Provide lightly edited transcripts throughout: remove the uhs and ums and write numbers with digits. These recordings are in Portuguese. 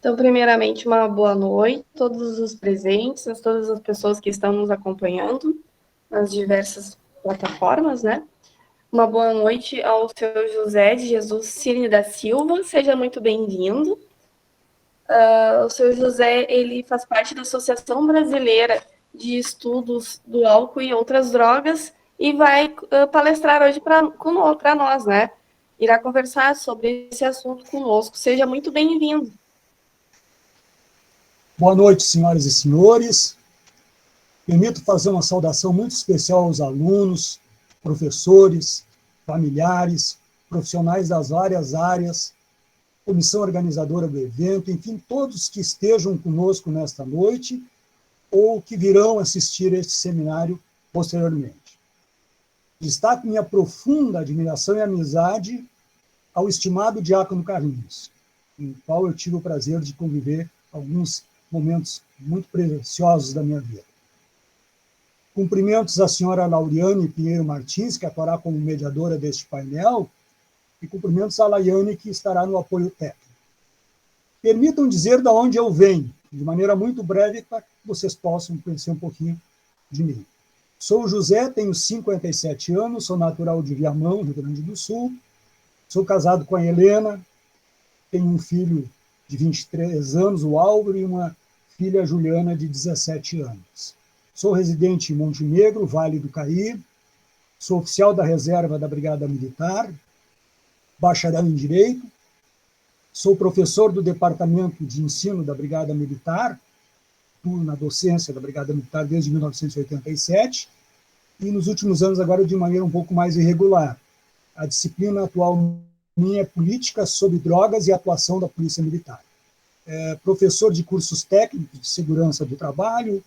Então, primeiramente, uma boa noite a todos os presentes, a todas as pessoas que estão nos acompanhando nas diversas plataformas, né? Uma boa noite ao seu José de Jesus Cine da Silva, seja muito bem-vindo. O seu José, ele faz parte da Associação Brasileira de Estudos do Álcool e Outras Drogas e vai palestrar hoje para nós, né? Irá conversar sobre esse assunto conosco. Seja muito bem-vindo. Boa noite, senhoras e senhores. Permito fazer uma saudação muito especial aos alunos, professores, familiares, profissionais das várias áreas, comissão organizadora do evento, enfim, todos que estejam conosco nesta noite ou que virão assistir este seminário posteriormente. Destaco minha profunda admiração e amizade ao estimado Diácono Carlinhos, com o qual eu tive o prazer de conviver alguns momentos muito preciosos da minha vida. Cumprimentos à senhora Lauriane Pinheiro Martins, que atuará como mediadora deste painel, e cumprimentos à Laiane, que estará no apoio técnico. Permitam dizer de onde eu venho, de maneira muito breve, para que vocês possam conhecer um pouquinho de mim. Sou José, tenho 57 anos, sou natural de Viamão, Rio Grande do Sul, sou casado com a Helena, tenho um filho de 23 anos, o Álvaro, e uma filha, Juliana, de 17 anos. Sou residente em Montenegro, Vale do Caí, sou oficial da reserva da Brigada Militar, bacharel em Direito, sou professor do Departamento de Ensino da Brigada Militar, atuo na docência da Brigada Militar desde 1987, e nos últimos anos agora de maneira um pouco mais irregular. A disciplina atual minha é Política sobre Drogas e Atuação da Polícia Militar. Professor de cursos técnicos de segurança do trabalho,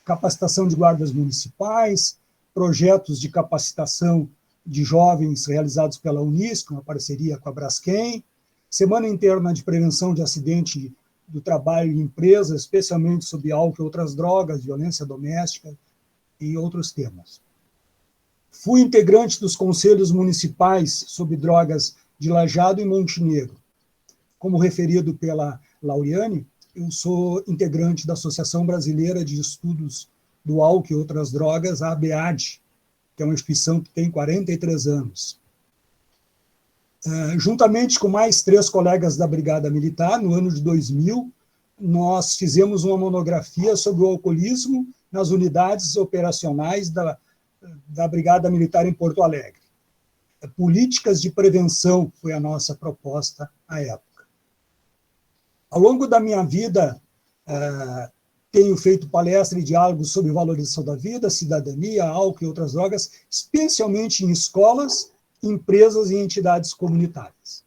capacitação de guardas municipais, projetos de capacitação de jovens realizados pela Unisc, uma parceria com a Braskem, Semana Interna de Prevenção de Acidente do Trabalho em Empresas, especialmente sobre álcool e outras drogas, violência doméstica e outros temas. Fui integrante dos conselhos municipais sobre drogas de Lajeado e Montenegro. Como referido pela Lauriane, eu sou integrante da Associação Brasileira de Estudos do Álcool e Outras Drogas, a ABAD, que é uma instituição que tem 43 anos. Juntamente com mais 3 colegas da Brigada Militar, no ano de 2000, nós fizemos uma monografia sobre o alcoolismo nas unidades operacionais da Brigada Militar em Porto Alegre. Políticas de prevenção foi a nossa proposta à época. Ao longo da minha vida, tenho feito palestra e diálogos sobre valorização da vida, cidadania, álcool e outras drogas, especialmente em escolas, empresas e entidades comunitárias.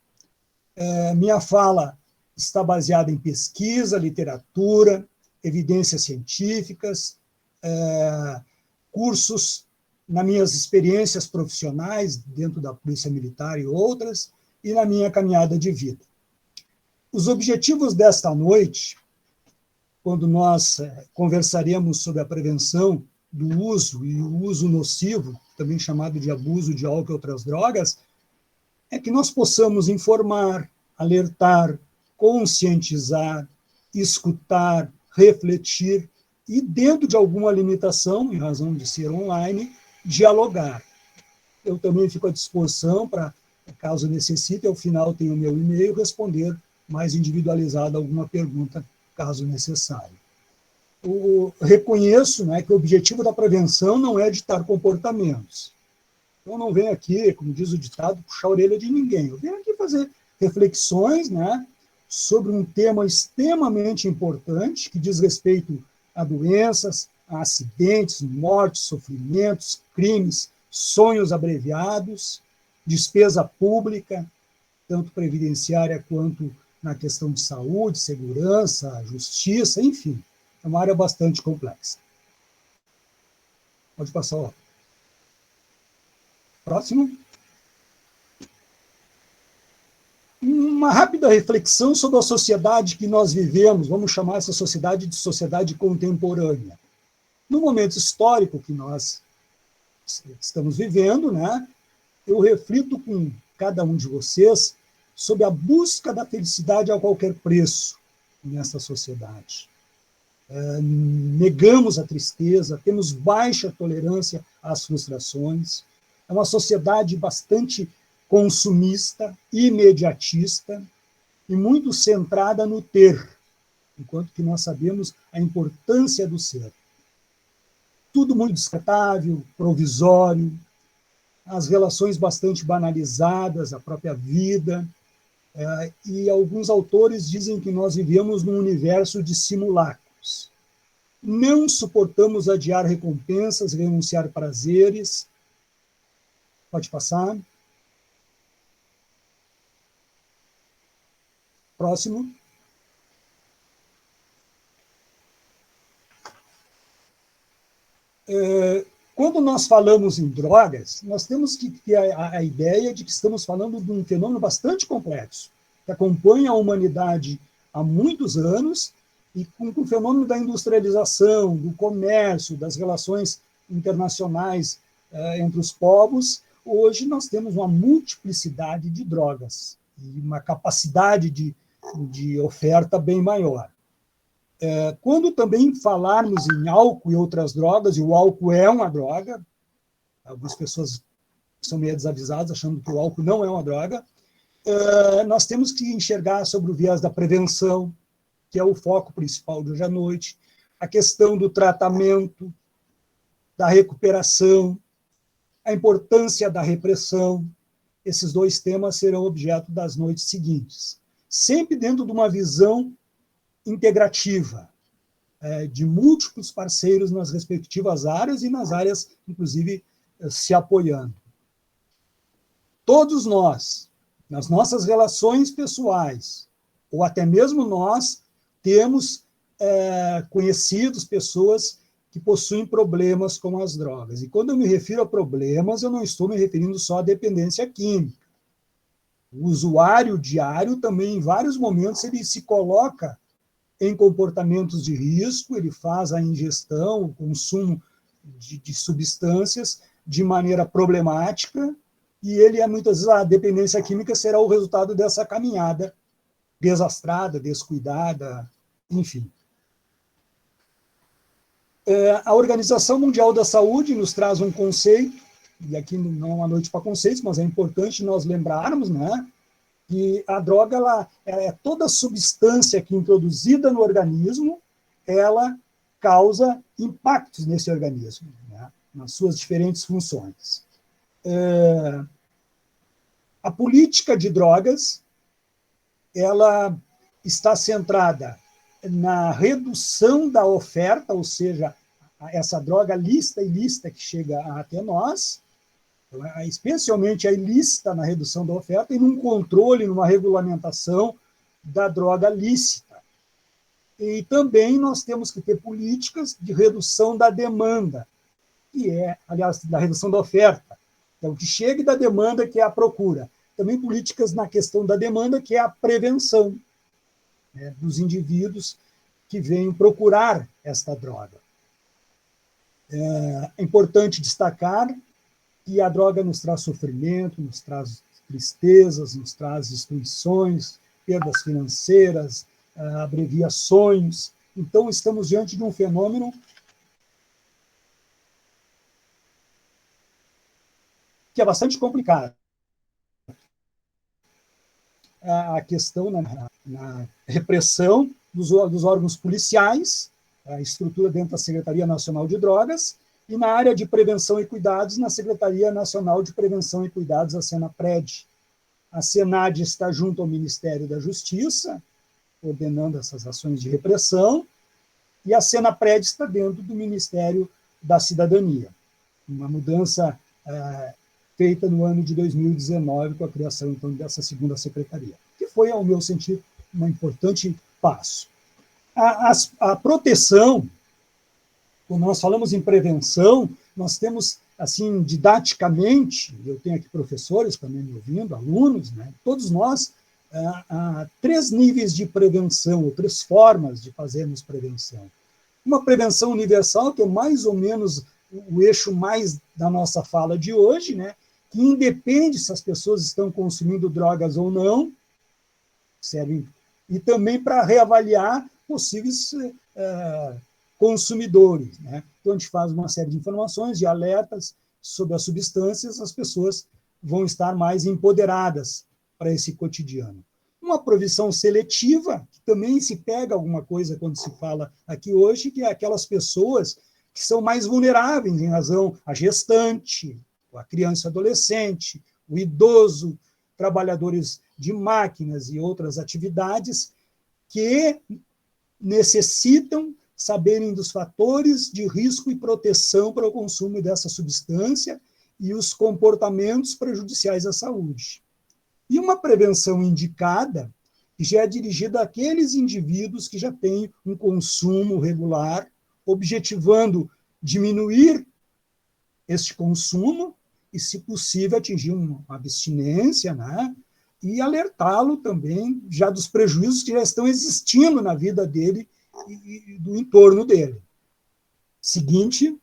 Minha fala está baseada em pesquisa, literatura, evidências científicas, cursos nas minhas experiências profissionais dentro da Polícia Militar e outras, e na minha caminhada de vida. Os objetivos desta noite, quando nós conversaremos sobre a prevenção do uso e o uso nocivo, também chamado de abuso de álcool e outras drogas, é que nós possamos informar, alertar, conscientizar, escutar, refletir e, dentro de alguma limitação, em razão de ser online, dialogar. Eu também fico à disposição para, caso necessite, ao final tenho o meu e-mail, responder mais individualizada alguma pergunta, caso necessário. Eu reconheço, né, que o objetivo da prevenção não é ditar comportamentos. Eu não venho aqui, como diz o ditado, puxar a orelha de ninguém. Eu venho aqui fazer reflexões, né, sobre um tema extremamente importante que diz respeito a doenças, a acidentes, mortes, sofrimentos, crimes, sonhos abreviados, despesa pública, tanto previdenciária quanto na questão de saúde, segurança, justiça, enfim, é uma área bastante complexa. Pode passar, ó. Próximo. Uma rápida reflexão sobre a sociedade que nós vivemos, vamos chamar essa sociedade de sociedade contemporânea. No momento histórico que nós estamos vivendo, né, eu reflito com cada um de vocês sobre a busca da felicidade a qualquer preço, nessa sociedade. Negamos a tristeza, temos baixa tolerância às frustrações. É uma sociedade bastante consumista, imediatista e muito centrada no ter, enquanto que nós sabemos a importância do ser. Tudo muito descartável, provisório, as relações bastante banalizadas, a própria vida. E alguns autores dizem que nós vivemos num universo de simulacros. Não suportamos adiar recompensas, renunciar prazeres. Pode passar. Próximo. Quando nós falamos em drogas, nós temos que ter a ideia de que estamos falando de um fenômeno bastante complexo, que acompanha a humanidade há muitos anos, e com o fenômeno da industrialização, do comércio, das relações internacionais entre os povos, hoje nós temos uma multiplicidade de drogas e uma capacidade de oferta bem maior. Quando também falarmos em álcool e outras drogas, e o álcool é uma droga, algumas pessoas são meio desavisadas achando que o álcool não é uma droga, nós temos que enxergar sobre o viés da prevenção, que é o foco principal de hoje à noite, a questão do tratamento, da recuperação, a importância da repressão. Esses dois temas serão objeto das noites seguintes, sempre dentro de uma visão integrativa, de múltiplos parceiros nas respectivas áreas e nas áreas, inclusive, se apoiando. Todos nós, nas nossas relações pessoais, ou até mesmo nós, temos conhecidos, pessoas que possuem problemas com as drogas. E quando eu me refiro a problemas, eu não estou me referindo só à dependência química. O usuário diário também, em vários momentos, ele se coloca em comportamentos de risco, ele faz a ingestão, o consumo de substâncias de maneira problemática, e ele, muitas vezes, a dependência química será o resultado dessa caminhada desastrada, descuidada, enfim. A Organização Mundial da Saúde nos traz um conceito, e aqui não é uma noite para conceitos, mas é importante nós lembrarmos, né, que a droga ela é toda substância que, introduzida no organismo, ela causa impactos nesse organismo, né, nas suas diferentes funções. A política de drogas ela está centrada na redução da oferta, ou seja, essa droga lícita e ilícita que chega até nós, especialmente a ilícita na redução da oferta, e num controle, numa regulamentação da droga lícita. E também nós temos que ter políticas de redução da demanda, que é, aliás, da redução da oferta, que é o que chega, e da demanda, que é a procura. Também políticas na questão da demanda, que é a prevenção, né, dos indivíduos que vêm procurar esta droga. É importante destacar que a droga nos traz sofrimento, nos traz tristezas, nos traz destruições, perdas financeiras, abrevia sonhos. Então, estamos diante de um fenômeno que é bastante complicado. A questão na repressão dos órgãos policiais, a estrutura dentro da Secretaria Nacional de Drogas, e na área de prevenção e cuidados, na Secretaria Nacional de Prevenção e Cuidados, a Senapred. A Senad está junto ao Ministério da Justiça, ordenando essas ações de repressão, e a Senapred está dentro do Ministério da Cidadania. Uma mudança feita no ano de 2019, com a criação, então, dessa segunda secretaria, que foi, ao meu sentir, um importante passo. A proteção, quando nós falamos em prevenção, nós temos, assim, didaticamente, eu tenho aqui professores também me ouvindo, alunos, né, todos nós, três níveis de prevenção, ou três formas de fazermos prevenção. Uma prevenção universal, que é mais ou menos o eixo mais da nossa fala de hoje, né, que independe se as pessoas estão consumindo drogas ou não, servem e também para reavaliar possíveis consumidores, né? Então, a gente faz uma série de informações, de alertas sobre as substâncias, as pessoas vão estar mais empoderadas para esse cotidiano. Uma provisão seletiva, que também se pega alguma coisa quando se fala aqui hoje, que é aquelas pessoas que são mais vulneráveis em razão à gestante, a criança e adolescente, o idoso, trabalhadores de máquinas e outras atividades que necessitam saberem dos fatores de risco e proteção para o consumo dessa substância e os comportamentos prejudiciais à saúde. E uma prevenção indicada, que já é dirigida àqueles indivíduos que já têm um consumo regular, objetivando diminuir este consumo e, se possível, atingir uma abstinência, né? E alertá-lo também já dos prejuízos que já estão existindo na vida dele e do entorno dele. Seguinte,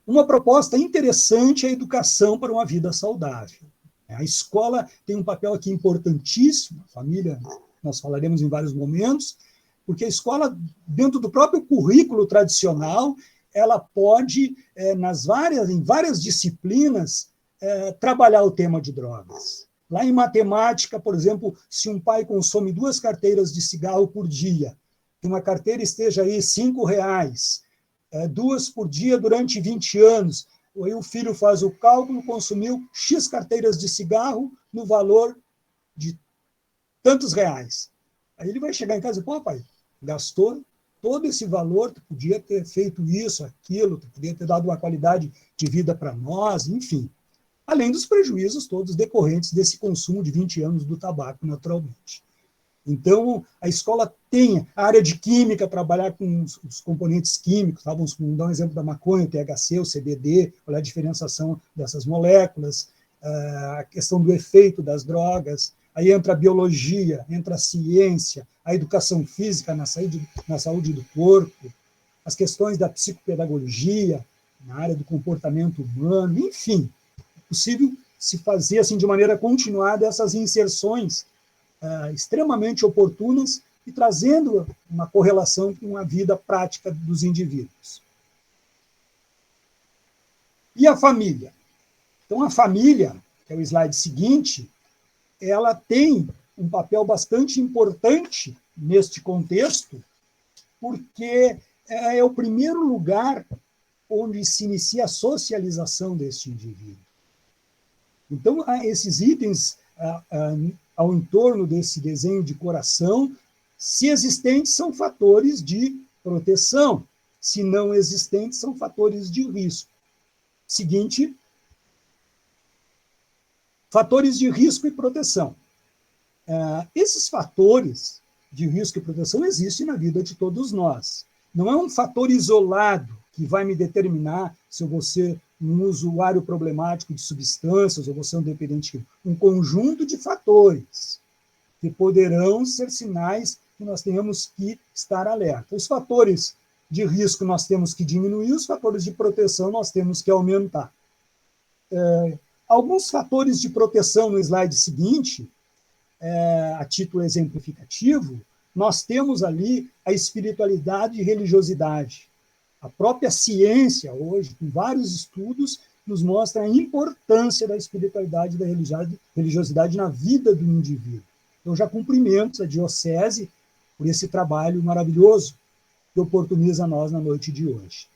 uma proposta interessante é a educação para uma vida saudável. A escola tem um papel aqui importantíssimo, a família, nós falaremos em vários momentos, porque a escola, dentro do próprio currículo tradicional, ela pode, em várias disciplinas, trabalhar o tema de drogas. Lá em matemática, por exemplo, se um pai consome 2 carteiras de cigarro por dia, que uma carteira esteja aí R$5, 2 por dia durante 20 anos, aí o filho faz o cálculo, consumiu X carteiras de cigarro no valor de tantos reais. Aí ele vai chegar em casa e, pô, pai, gastou todo esse valor, tu podia ter feito isso, aquilo, tu podia ter dado uma qualidade de vida para nós, enfim. Além dos prejuízos todos decorrentes desse consumo de 20 anos do tabaco, naturalmente. Então, a escola tem a área de química, trabalhar com os componentes químicos, tá? Vamos dar um exemplo da maconha, o THC, o CBD, olhar a diferenciação dessas moléculas, a questão do efeito das drogas, aí entra a biologia, entra a ciência, a educação física na saúde do corpo, as questões da psicopedagogia, na área do comportamento humano, enfim, é possível se fazer assim de maneira continuada essas inserções extremamente oportunas e trazendo uma correlação com a vida prática dos indivíduos. E a família? Então, a família, que é o slide seguinte, ela tem um papel bastante importante neste contexto, porque é o primeiro lugar onde se inicia a socialização deste indivíduo. Então, esses itens ao entorno desse desenho de coração, se existentes, são fatores de proteção, se não existentes, são fatores de risco. Seguinte, fatores de risco e proteção. Esses fatores de risco e proteção existem na vida de todos nós. Não é um fator isolado que vai me determinar se eu vou ser um usuário problemático de substâncias ou vou ser um dependente. Um conjunto de fatores que poderão ser sinais que nós tenhamos que estar alerta. Os fatores de risco nós temos que diminuir, os fatores de proteção nós temos que aumentar. Alguns fatores de proteção no slide seguinte, a título exemplificativo, nós temos ali a espiritualidade e religiosidade. A própria ciência, hoje, com vários estudos, nos mostra a importância da espiritualidade e da religiosidade na vida do indivíduo. Eu já cumprimento a Diocese por esse trabalho maravilhoso que oportuniza a nós na noite de hoje.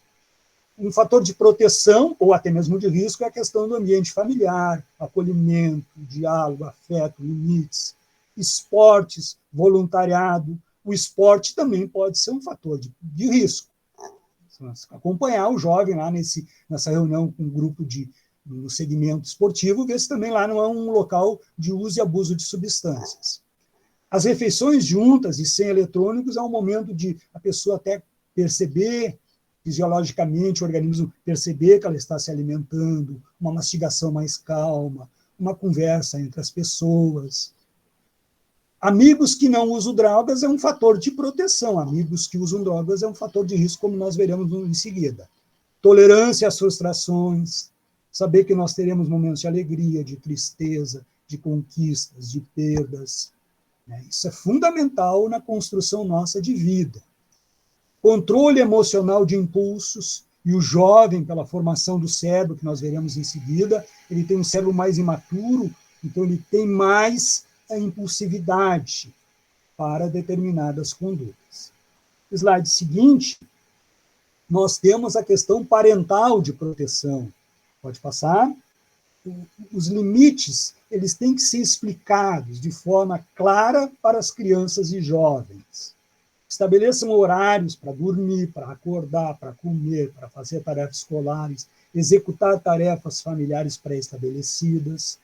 Um fator de proteção, ou até mesmo de risco, é a questão do ambiente familiar, acolhimento, diálogo, afeto, limites, esportes, voluntariado. O esporte também pode ser um fator de risco. Acompanhar o jovem lá nessa reunião com um grupo no segmento esportivo, ver se também lá não é um local de uso e abuso de substâncias. As refeições juntas e sem eletrônicos é um momento de a pessoa até perceber, fisiologicamente, o organismo perceber que ela está se alimentando, uma mastigação mais calma, uma conversa entre as pessoas. Amigos que não usam drogas é um fator de proteção. Amigos que usam drogas é um fator de risco, como nós veremos em seguida. Tolerância às frustrações, saber que nós teremos momentos de alegria, de tristeza, de conquistas, de perdas, né? Isso é fundamental na construção nossa de vida. Controle emocional de impulsos, e o jovem, pela formação do cérebro, que nós veremos em seguida, ele tem um cérebro mais imaturo, então ele tem mais a impulsividade para determinadas condutas. Slide seguinte, nós temos a questão parental de proteção. Pode passar? Os limites, eles têm que ser explicados de forma clara para as crianças e jovens. Estabeleçam horários para dormir, para acordar, para comer, para fazer tarefas escolares, executar tarefas familiares pré-estabelecidas,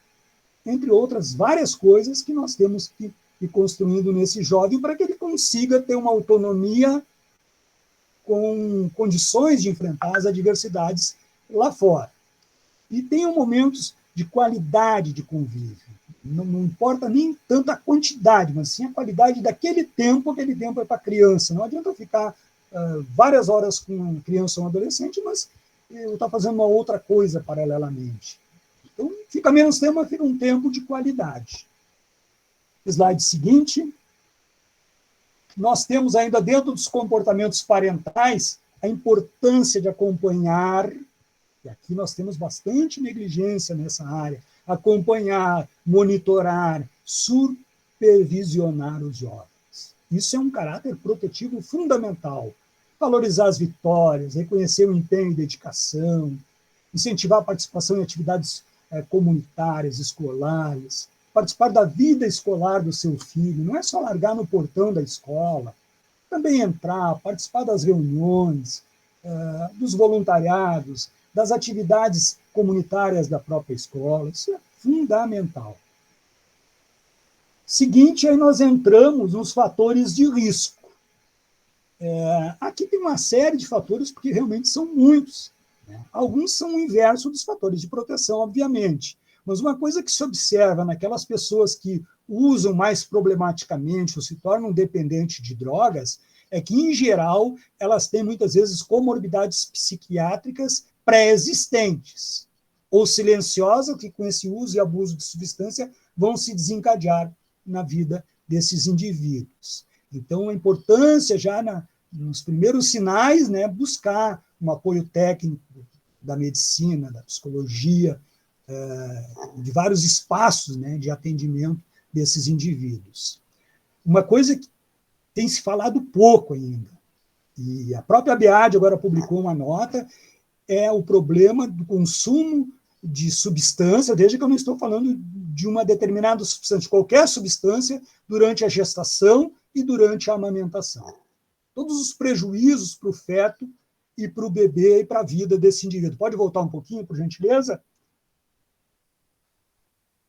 entre outras várias coisas que nós temos que ir construindo nesse jovem para que ele consiga ter uma autonomia com condições de enfrentar as adversidades lá fora. E tenham momentos de qualidade de convívio. Não importa nem tanto a quantidade, mas sim a qualidade daquele tempo. Aquele tempo é para criança. Não adianta eu ficar várias horas com uma criança ou um adolescente, mas eu estou fazendo uma outra coisa paralelamente. Então, fica menos tempo, mas fica um tempo de qualidade. Slide seguinte. Nós temos ainda dentro dos comportamentos parentais a importância de acompanhar, e aqui nós temos bastante negligência nessa área, acompanhar, monitorar, supervisionar os jovens. Isso é um caráter protetivo fundamental. Valorizar as vitórias, reconhecer o empenho e dedicação, incentivar a participação em atividades comunitárias, escolares, participar da vida escolar do seu filho, não é só largar no portão da escola, também entrar, participar das reuniões, dos voluntariados, das atividades comunitárias da própria escola, isso é fundamental. Seguinte, aí nós entramos nos fatores de risco. Aqui tem uma série de fatores, porque realmente são muitos, né? Alguns são o inverso dos fatores de proteção, obviamente. Mas uma coisa que se observa naquelas pessoas que usam mais problematicamente ou se tornam dependentes de drogas é que, em geral, elas têm muitas vezes comorbidades psiquiátricas pré-existentes ou silenciosas que, com esse uso e abuso de substância, vão se desencadear na vida desses indivíduos. Então, a importância já nos primeiros sinais, né, buscar um apoio técnico da medicina, da psicologia, de vários espaços, né, de atendimento desses indivíduos. Uma coisa que tem se falado pouco ainda, e a própria ABAD agora publicou uma nota, é o problema do consumo de substância, desde que eu não estou falando de uma determinada substância, qualquer substância, durante a gestação e durante a amamentação. Todos os prejuízos para o feto e para o bebê e para a vida desse indivíduo. Pode voltar um pouquinho, por gentileza?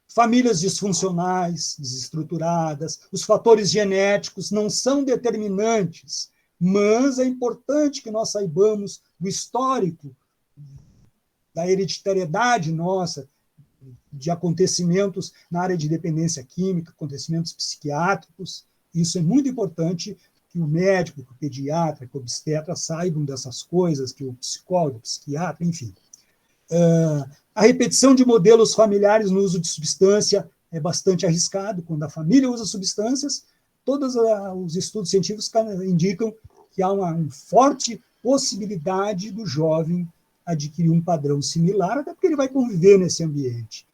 Famílias disfuncionais, desestruturadas, os fatores genéticos não são determinantes, mas é importante que nós saibamos do histórico, da hereditariedade nossa, de acontecimentos na área de dependência química, acontecimentos psiquiátricos. Isso é muito importante que o médico, que o pediatra, que o obstetra saibam dessas coisas, que o psicólogo, o psiquiatra, enfim. A repetição de modelos familiares no uso de substância é bastante arriscado. Quando a família usa substâncias, todos os estudos científicos indicam que há uma forte possibilidade do jovem adquirir um padrão similar, até porque ele vai conviver nesse ambiente.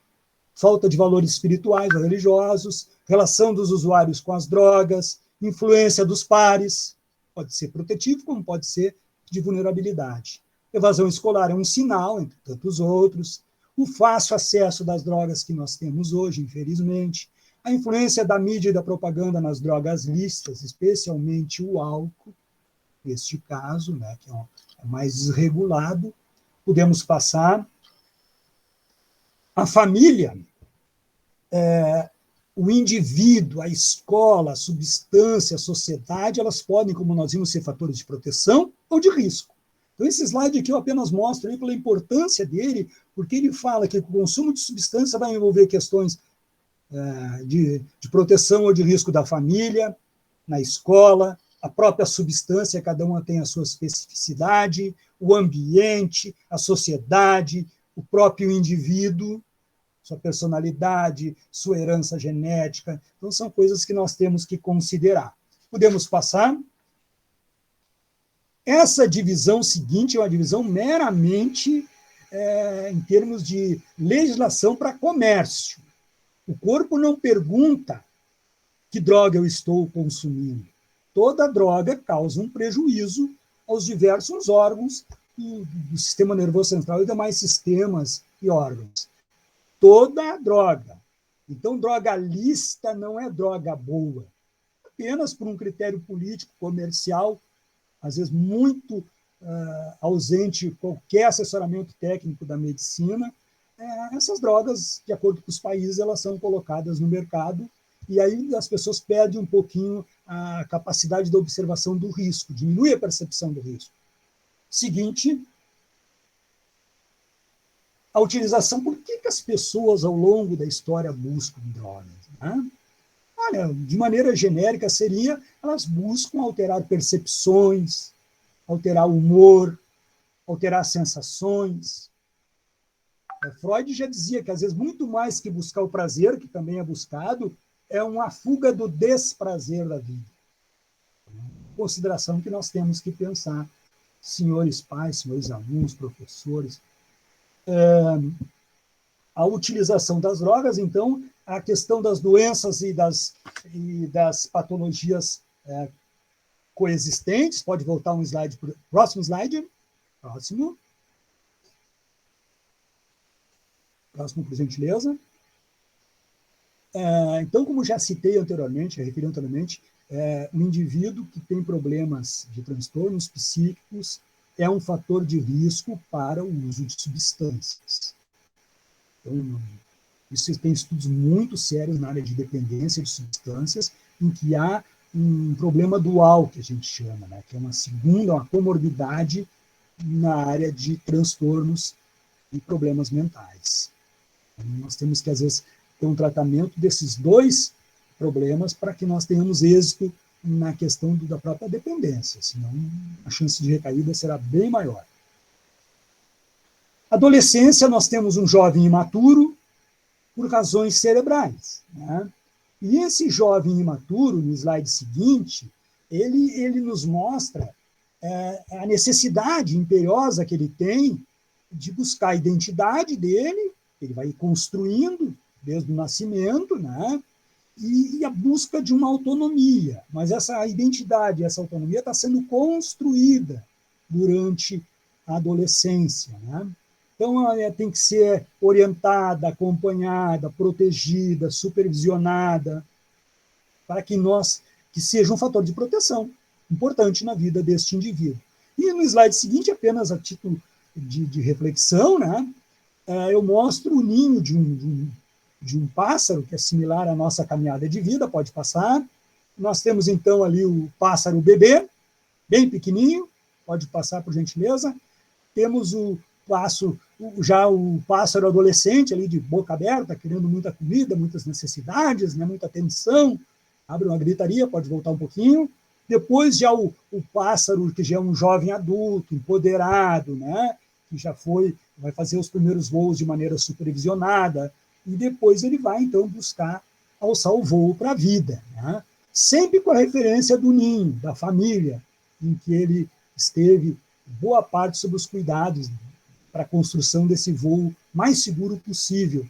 Falta de valores espirituais ou religiosos, relação dos usuários com as drogas, influência dos pares, pode ser protetivo, como pode ser de vulnerabilidade. Evasão escolar é um sinal, entre tantos outros. O fácil acesso das drogas que nós temos hoje, infelizmente. A influência da mídia e da propaganda nas drogas lícitas, especialmente o álcool, neste caso, né, que é mais desregulado. Podemos passar. A família, o indivíduo, a escola, a substância, a sociedade, elas podem, como nós vimos, ser fatores de proteção ou de risco. Então, esse slide aqui eu apenas mostro aí pela importância dele, porque ele fala que o consumo de substância vai envolver questões de proteção ou de risco da família, na escola, a própria substância, cada uma tem a sua especificidade, o ambiente, a sociedade, o próprio indivíduo, sua personalidade, sua herança genética. Então, são coisas que nós temos que considerar. Podemos passar. Essa divisão seguinte é uma divisão meramente em termos de legislação para comércio. O corpo não pergunta que droga eu estou consumindo. Toda droga causa um prejuízo aos diversos órgãos do sistema nervoso central e demais sistemas e órgãos. Toda droga. Então, droga lícita não é droga boa. Apenas por um critério político, comercial, às vezes muito ausente qualquer assessoramento técnico da medicina, essas drogas, de acordo com os países, elas são colocadas no mercado e aí as pessoas perdem um pouquinho a capacidade de observação do risco, diminui a percepção do risco. Seguinte, a utilização. Por que as pessoas, ao longo da história, buscam drogas? Né? Olha, de maneira genérica, elas buscam alterar percepções, alterar o humor, alterar sensações. Freud já dizia que, às vezes, muito mais que buscar o prazer, que também é buscado, é uma fuga do desprazer da vida. Consideração que nós temos que pensar, senhores pais, senhores alunos, professores. A utilização das drogas, então, a questão das doenças e das patologias coexistentes. Pode voltar um slide. Próximo slide. Próximo, por gentileza. Então, como já citei anteriormente, referi anteriormente, o indivíduo que tem problemas de transtornos psíquicos é um fator de risco para o uso de substâncias. Então, isso tem estudos muito sérios na área de dependência de substâncias, em que há um problema dual, que a gente chama, né? Que é uma comorbidade na área de transtornos e problemas mentais. Então, nós temos que, às vezes, ter um tratamento desses dois problemas para que nós tenhamos êxito na questão da própria dependência, senão a chance de recaída será bem maior. Adolescência, nós temos um jovem imaturo por razões cerebrais. Né? E esse jovem imaturo, no slide seguinte, ele nos mostra a necessidade imperiosa que ele tem de buscar a identidade dele, ele vai construindo desde o nascimento, né? E a busca de uma autonomia. Mas essa identidade, essa autonomia está sendo construída durante a adolescência. Né? Então, ela tem que ser orientada, acompanhada, protegida, supervisionada, para que seja um fator de proteção importante na vida deste indivíduo. E no slide seguinte, apenas a título de reflexão, né? Eu mostro o ninho de um pássaro, que é similar à nossa caminhada de vida, pode passar. Nós temos, então, ali o pássaro bebê, bem pequenininho, pode passar, por gentileza. Temos o pássaro adolescente, ali de boca aberta, querendo muita comida, muitas necessidades, né, muita atenção, abre uma gritaria, pode voltar um pouquinho. Depois já o pássaro, que já é um jovem adulto, empoderado, né, que vai fazer os primeiros voos de maneira supervisionada, e depois ele vai, então, buscar alçar o voo para a vida. Né? Sempre com a referência do ninho, da família, em que ele esteve boa parte sob os cuidados para a construção desse voo mais seguro possível.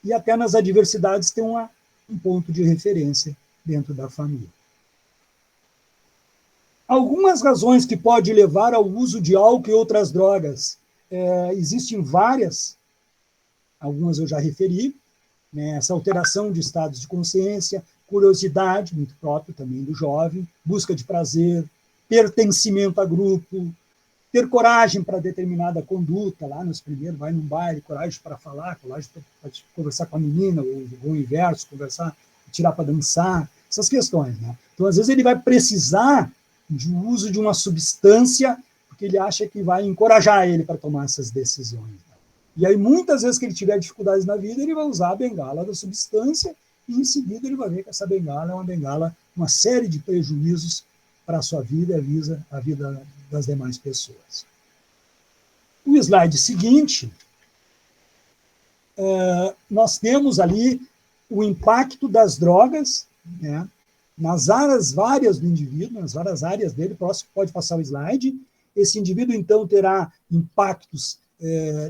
E até nas adversidades tem um ponto de referência dentro da família. Algumas razões que podem levar ao uso de álcool e outras drogas. Existem várias, algumas eu já referi, né? Essa alteração de estados de consciência, curiosidade, muito próprio também do jovem, busca de prazer, pertencimento a grupo, ter coragem para determinada conduta, lá nos primeiros, vai num baile, coragem para falar, coragem para conversar com a menina, ou o inverso, conversar, tirar para dançar, essas questões. Né? Então, às vezes, ele vai precisar de uso de uma substância, porque ele acha que vai encorajar ele para tomar essas decisões. Né? E aí, muitas vezes que ele tiver dificuldades na vida, ele vai usar a bengala da substância, e em seguida ele vai ver que essa bengala é uma bengala, uma série de prejuízos para a sua vida e a vida das demais pessoas. O slide seguinte nós temos ali o impacto das drogas, né, nas áreas várias do indivíduo, nas várias áreas dele. Próximo, pode passar o slide. Esse indivíduo, então, terá impactos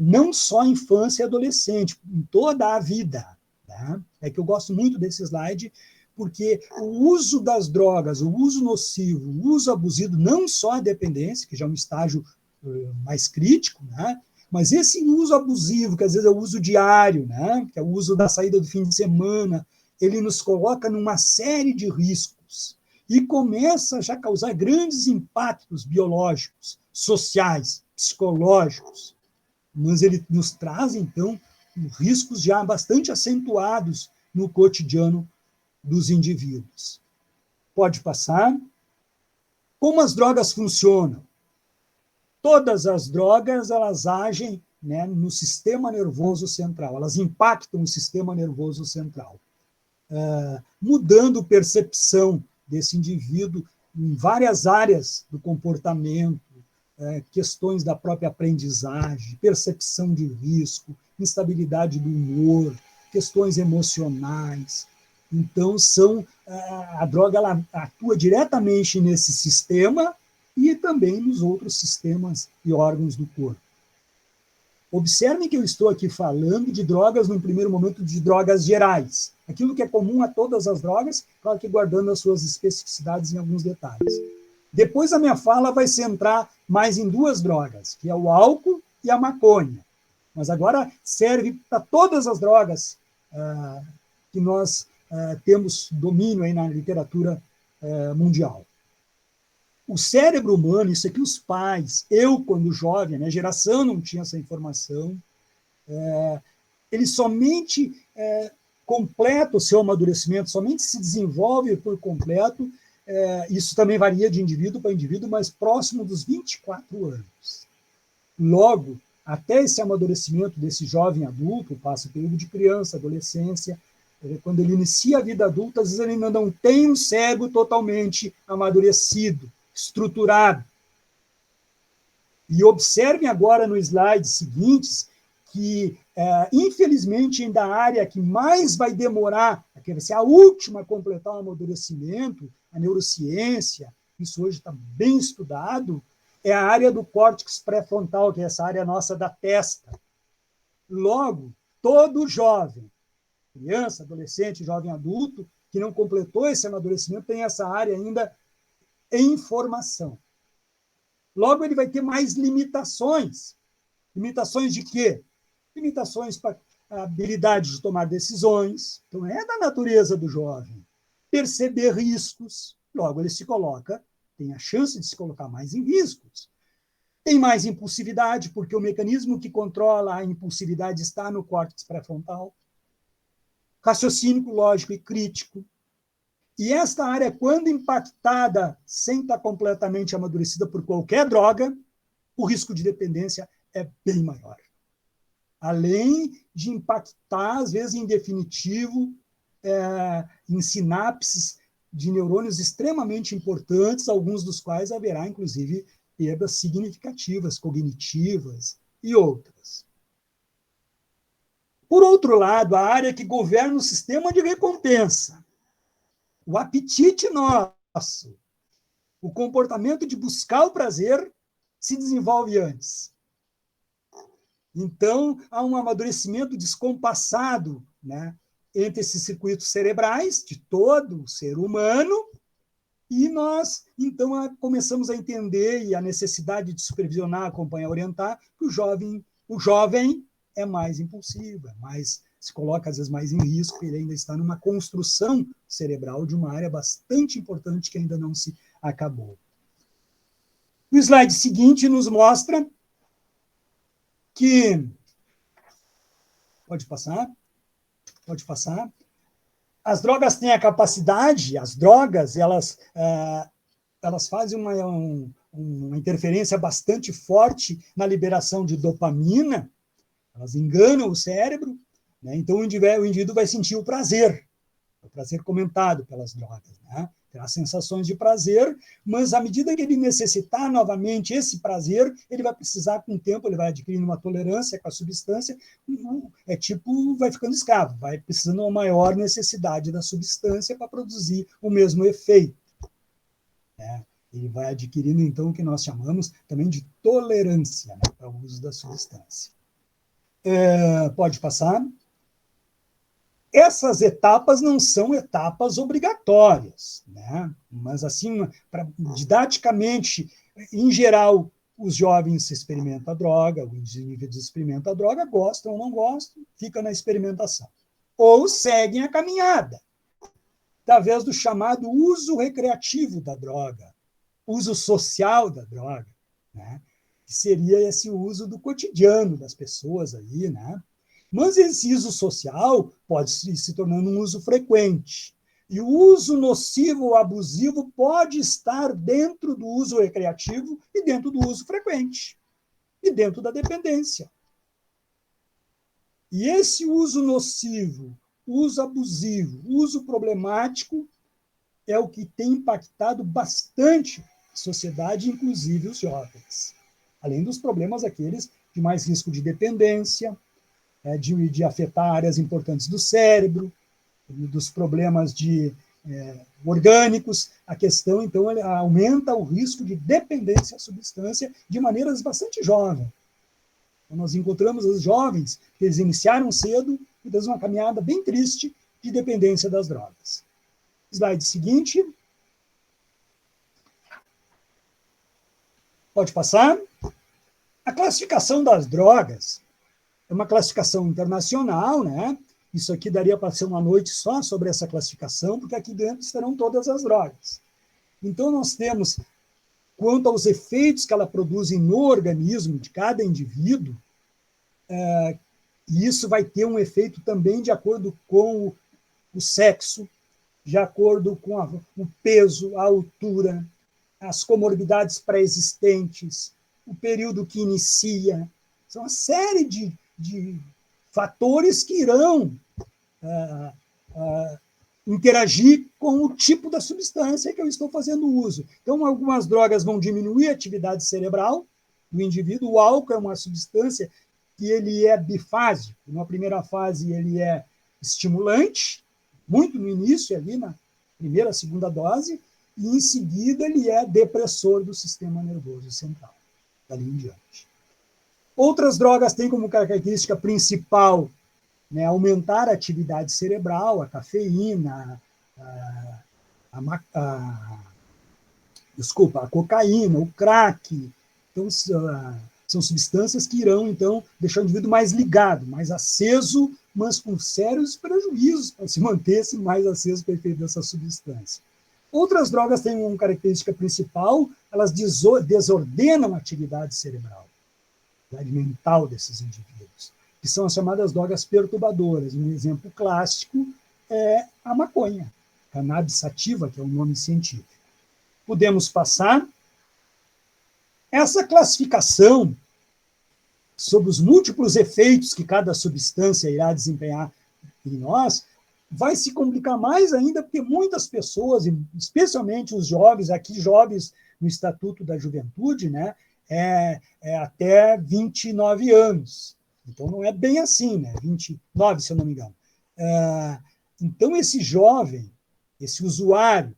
não só a infância e adolescente, em toda a vida. Tá? É que eu gosto muito desse slide, porque o uso das drogas, o uso nocivo, o uso abusivo, não só a dependência, que já é um estágio mais crítico, né? Mas esse uso abusivo, que às vezes é o uso diário, né? Que é o uso da saída do fim de semana, ele nos coloca numa série de riscos e começa já a causar grandes impactos biológicos, sociais, psicológicos. Mas ele nos traz, então, riscos já bastante acentuados no cotidiano dos indivíduos. Pode passar. Como as drogas funcionam? Todas as drogas, elas agem, né, no sistema nervoso central, elas impactam o sistema nervoso central, mudando percepção desse indivíduo em várias áreas do comportamento, questões da própria aprendizagem, percepção de risco, instabilidade do humor, questões emocionais. Então, a droga ela atua diretamente nesse sistema e também nos outros sistemas e órgãos do corpo. Observem que eu estou aqui falando de drogas, num primeiro momento, de drogas gerais. Aquilo que é comum a todas as drogas, claro que guardando as suas especificidades em alguns detalhes. Depois a minha fala vai centrar mais em duas drogas, que é o álcool e a maconha. Mas agora serve para todas as drogas que nós temos domínio aí na literatura mundial. O cérebro humano, isso aqui os pais, eu quando jovem, né, geração não tinha essa informação, ele somente completa o seu amadurecimento, somente se desenvolve por completo, isso também varia de indivíduo para indivíduo, mas próximo dos 24 anos. Logo, até esse amadurecimento desse jovem adulto, passa o período de criança, adolescência, quando ele inicia a vida adulta, às vezes ele ainda não tem um cérebro totalmente amadurecido, estruturado. E observem agora no slide seguintes que, infelizmente, ainda a área que mais vai demorar, que vai ser a última a completar o amadurecimento, a neurociência, isso hoje está bem estudado, é a área do córtex pré-frontal, que é essa área nossa da testa. Logo, todo jovem, criança, adolescente, jovem adulto, que não completou esse amadurecimento, tem essa área ainda em formação. Logo, ele vai ter mais limitações. Limitações de quê? Limitações para a habilidade de tomar decisões, então é da natureza do jovem. Perceber riscos, logo ele se coloca, tem a chance de se colocar mais em riscos. Tem mais impulsividade, porque o mecanismo que controla a impulsividade está no córtex pré-frontal. Raciocínio lógico e crítico. E esta área, quando impactada, sem estar completamente amadurecida por qualquer droga, o risco de dependência é bem maior. Além de impactar, às vezes, em definitivo, em sinapses de neurônios extremamente importantes, alguns dos quais haverá, inclusive, perdas significativas, cognitivas e outras. Por outro lado, a área que governa o sistema de recompensa, o apetite nosso, o comportamento de buscar o prazer se desenvolve antes. Então, há um amadurecimento descompassado, né, entre esses circuitos cerebrais de todo o ser humano, e nós, então, começamos a entender e a necessidade de supervisionar, acompanhar, orientar, que o jovem é mais impulsivo, se coloca, às vezes, mais em risco, ele ainda está numa construção cerebral de uma área bastante importante que ainda não se acabou. O slide seguinte nos mostra que... Pode passar? As drogas têm a capacidade, elas fazem uma interferência bastante forte na liberação de dopamina, elas enganam o cérebro, né? Então o indivíduo vai sentir o prazer comentado pelas drogas, né? terá sensações de prazer, mas à medida que ele necessitar novamente esse prazer, ele vai precisar, com o tempo, ele vai adquirindo uma tolerância com a substância, vai ficando escravo, vai precisando de uma maior necessidade da substância para produzir o mesmo efeito. Ele vai adquirindo, então, o que nós chamamos também de tolerância, né, para o uso da substância. Pode passar. Essas etapas não são etapas obrigatórias, né? Mas, assim, didaticamente, em geral, os jovens experimentam a droga, os indivíduos experimentam a droga, gostam ou não gostam, fica na experimentação. Ou seguem a caminhada, através do chamado uso recreativo da droga, uso social da droga, né? Que seria esse uso do cotidiano das pessoas aí, né? Mas esse uso social pode se tornando um uso frequente. E o uso nocivo ou abusivo pode estar dentro do uso recreativo e dentro do uso frequente, e dentro da dependência. E esse uso nocivo, uso abusivo, uso problemático, é o que tem impactado bastante a sociedade, inclusive os jovens. Além dos problemas aqueles de mais risco de dependência, de afetar áreas importantes do cérebro, dos problemas orgânicos, a questão, então, aumenta o risco de dependência à substância de maneiras bastante jovens. Então, nós encontramos os jovens que eles iniciaram cedo e fazem uma caminhada bem triste de dependência das drogas. Slide seguinte. Pode passar. A classificação das drogas é uma classificação internacional, né? Isso aqui daria para ser uma noite só sobre essa classificação, porque aqui dentro estarão todas as drogas. Então, nós temos, quanto aos efeitos que ela produzem no organismo de cada indivíduo, e isso vai ter um efeito também de acordo com o sexo, de acordo com o peso, a altura, as comorbidades pré-existentes, o período que inicia. São uma série de fatores que irão interagir com o tipo da substância que eu estou fazendo uso. Então, algumas drogas vão diminuir a atividade cerebral do indivíduo. O álcool é uma substância que ele é bifásico. Na primeira fase, ele é estimulante, muito no início, ali na primeira, segunda dose, e, em seguida, ele é depressor do sistema nervoso central, dali em diante. Outras drogas têm como característica principal, né, aumentar a atividade cerebral, a cafeína, a cocaína, o crack. Então, são substâncias que irão, então, deixar o indivíduo mais ligado, mais aceso, mas com sérios prejuízos para se manter mais aceso para o efeito dessa substância. Outras drogas têm uma característica principal, elas desordenam a atividade cerebral, a atividade mental desses indivíduos, que são as chamadas drogas perturbadoras. Um exemplo clássico é a maconha, cannabis sativa, que é o nome científico. Podemos passar. Essa classificação sobre os múltiplos efeitos que cada substância irá desempenhar em nós vai se complicar mais ainda, porque muitas pessoas, especialmente os jovens, aqui jovens no Estatuto da Juventude, né, até 29 anos. Então, não é bem assim, né? 29, se eu não me engano. Então, esse jovem, esse usuário,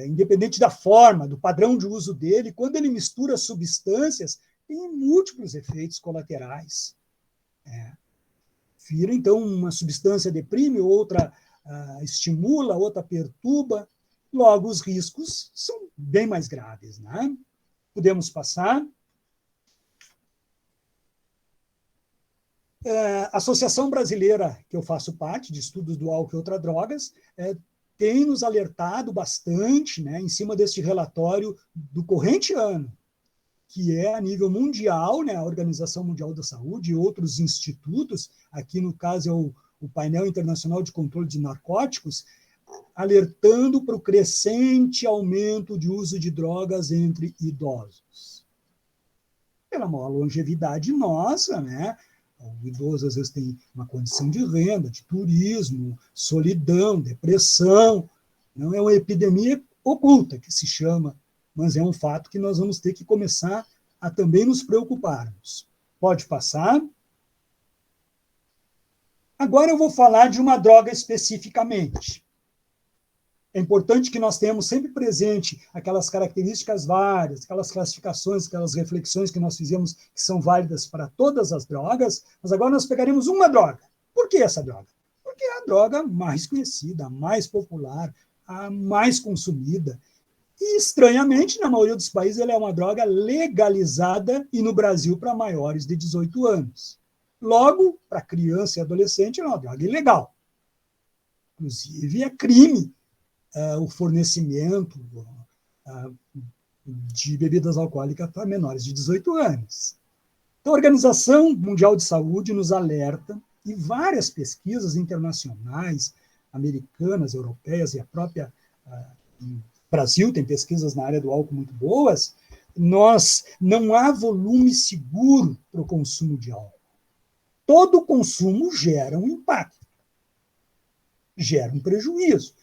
independente da forma, do padrão de uso dele, quando ele mistura substâncias, tem múltiplos efeitos colaterais. Vira, então, uma substância deprime, outra estimula, outra perturba. Logo, os riscos são bem mais graves, né? Podemos passar. A Associação Brasileira, que eu faço parte, de estudos do álcool e outras drogas, tem nos alertado bastante, né, em cima deste relatório do corrente ano, que é a nível mundial, né, a Organização Mundial da Saúde e outros institutos, aqui no caso é o Painel Internacional de Controle de Narcóticos, alertando para o crescente aumento de uso de drogas entre idosos. Pela maior longevidade nossa, né, o idoso, às vezes, tem uma condição de renda, de turismo, solidão, depressão, Não é uma epidemia oculta, que se chama, mas é um fato que nós vamos ter que começar a também nos preocuparmos. Pode passar. Agora eu vou falar de uma droga especificamente. É importante que nós tenhamos sempre presente aquelas características várias, aquelas classificações, aquelas reflexões que nós fizemos que são válidas para todas as drogas, mas agora nós pegaremos uma droga. Por que essa droga? Porque é a droga mais conhecida, a mais popular, a mais consumida. E, estranhamente, na maioria dos países, ela é uma droga legalizada e, no Brasil, para maiores de 18 anos. Logo, para criança e adolescente, ela é uma droga ilegal. Inclusive, é crime o fornecimento de bebidas alcoólicas para menores de 18 anos. Então, a Organização Mundial de Saúde nos alerta, e várias pesquisas internacionais, americanas, europeias e a própria Brasil tem pesquisas na área do álcool muito boas, não há volume seguro para o consumo de álcool. Todo consumo gera um impacto, gera um prejuízo.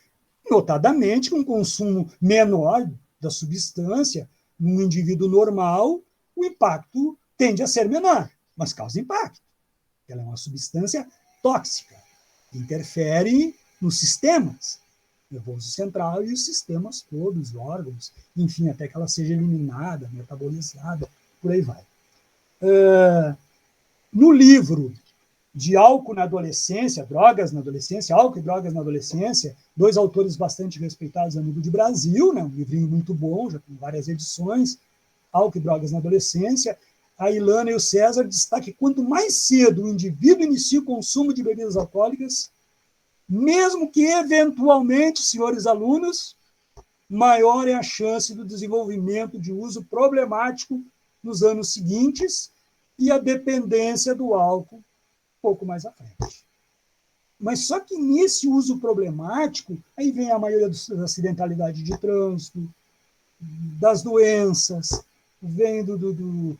Notadamente, um consumo menor da substância, num indivíduo normal, o impacto tende a ser menor, mas causa impacto. Ela é uma substância tóxica, interfere nos sistemas nervoso central e os sistemas todos, os órgãos, enfim, até que ela seja eliminada, metabolizada, por aí vai. No livro de Álcool na Adolescência, Drogas na Adolescência, Álcool e Drogas na Adolescência, dois autores bastante respeitados a nível de Brasil, né, um livrinho muito bom, já tem várias edições, Álcool e Drogas na Adolescência, a Ilana e o César destacam que quanto mais cedo o indivíduo inicia o consumo de bebidas alcoólicas, mesmo que, eventualmente, senhores alunos, maior é a chance do desenvolvimento de uso problemático nos anos seguintes e a dependência do álcool um pouco mais à frente. Mas só que nesse uso problemático, aí vem a maioria da acidentalidade de trânsito, das doenças, vem do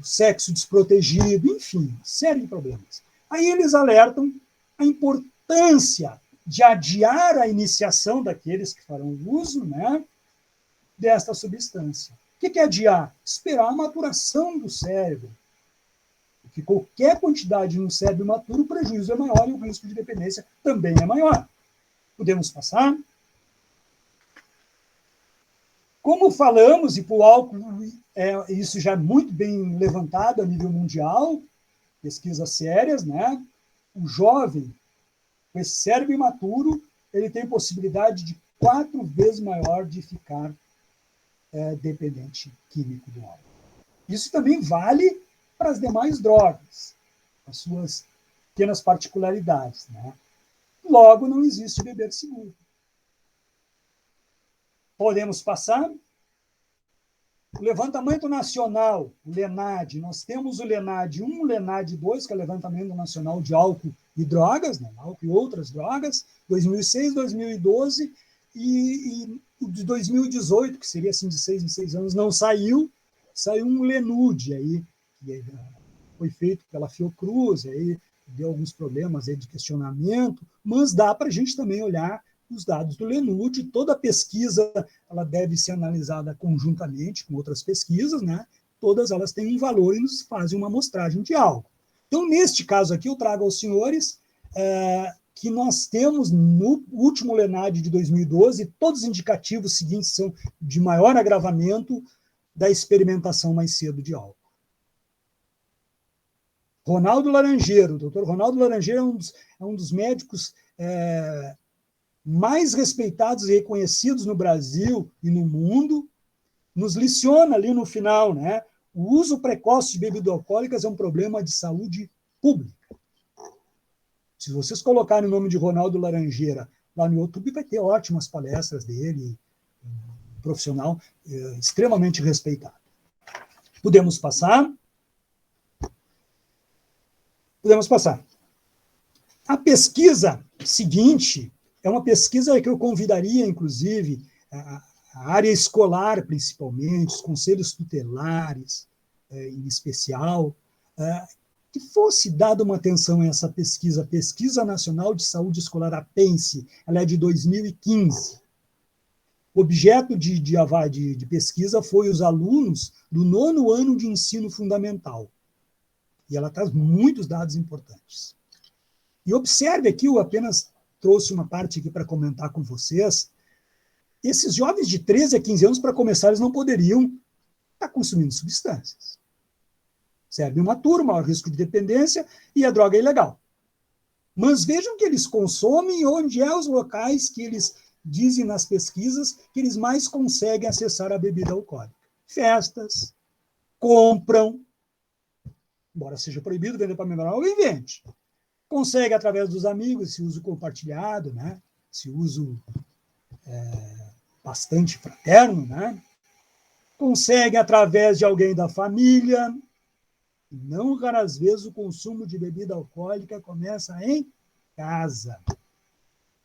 sexo desprotegido, enfim, série de problemas. Aí eles alertam a importância de adiar a iniciação daqueles que farão uso, né, desta substância. O que é adiar? Esperar a maturação do cérebro. Porque qualquer quantidade no cérebro maturo, o prejuízo é maior e o risco de dependência também é maior. Podemos passar? Como falamos, e para o álcool, isso já é muito bem levantado a nível mundial, pesquisas sérias, né? O jovem, com esse cérebro imaturo, ele tem possibilidade de 4 vezes maior de ficar dependente químico do álcool. Isso também vale para as demais drogas, as suas pequenas particularidades, né? Logo, não existe beber seguro. Podemos passar? O levantamento nacional, o LENAD, nós temos o LENAD 1, o LENAD 2, que é o levantamento nacional de álcool e drogas, né? Álcool e outras drogas, 2006, 2012, e o de 2018, que seria assim de 6 em 6 anos, não saiu um LENUD aí, que foi feito pela Fiocruz, aí deu alguns problemas aí de questionamento, mas dá para a gente também olhar os dados do LENUD. Toda pesquisa ela deve ser analisada conjuntamente com outras pesquisas, né? Todas elas têm um valor e nos fazem uma amostragem de algo. Então, neste caso aqui, eu trago aos senhores que nós temos no último LENAD de 2012, todos os indicativos seguintes são de maior agravamento da experimentação mais cedo de álcool. Ronaldo Laranjeiro, o doutor Ronaldo Laranjeiro é um dos médicos mais respeitados e reconhecidos no Brasil e no mundo, nos liciona ali no final, né? O uso precoce de bebidas alcoólicas é um problema de saúde pública. Se vocês colocarem o nome de Ronaldo Laranjeira lá no YouTube, vai ter ótimas palestras dele, um profissional extremamente respeitado. Podemos passar? Podemos passar. A pesquisa seguinte é uma pesquisa que eu convidaria, inclusive, a área escolar, principalmente, os conselhos tutelares, em especial, que fosse dada uma atenção a essa pesquisa, a Pesquisa Nacional de Saúde Escolar, a PENSE, ela é de 2015. O objeto de pesquisa foi os alunos do 9º ano de ensino fundamental. E ela traz muitos dados importantes. E observe aqui, eu apenas trouxe uma parte aqui para comentar com vocês. Esses jovens de 13 a 15 anos, para começar, eles não poderiam estar consumindo substâncias. Serve uma turma, maior risco de dependência, e a droga é ilegal. Mas vejam que eles consomem onde é os locais que eles dizem nas pesquisas que eles mais conseguem acessar a bebida alcoólica. Festas, compram, embora seja proibido vender para menor, alguém vende. Consegue através dos amigos, esse uso compartilhado, né? Esse uso bastante fraterno, né? Consegue através de alguém da família. Não raras vezes o consumo de bebida alcoólica começa em casa.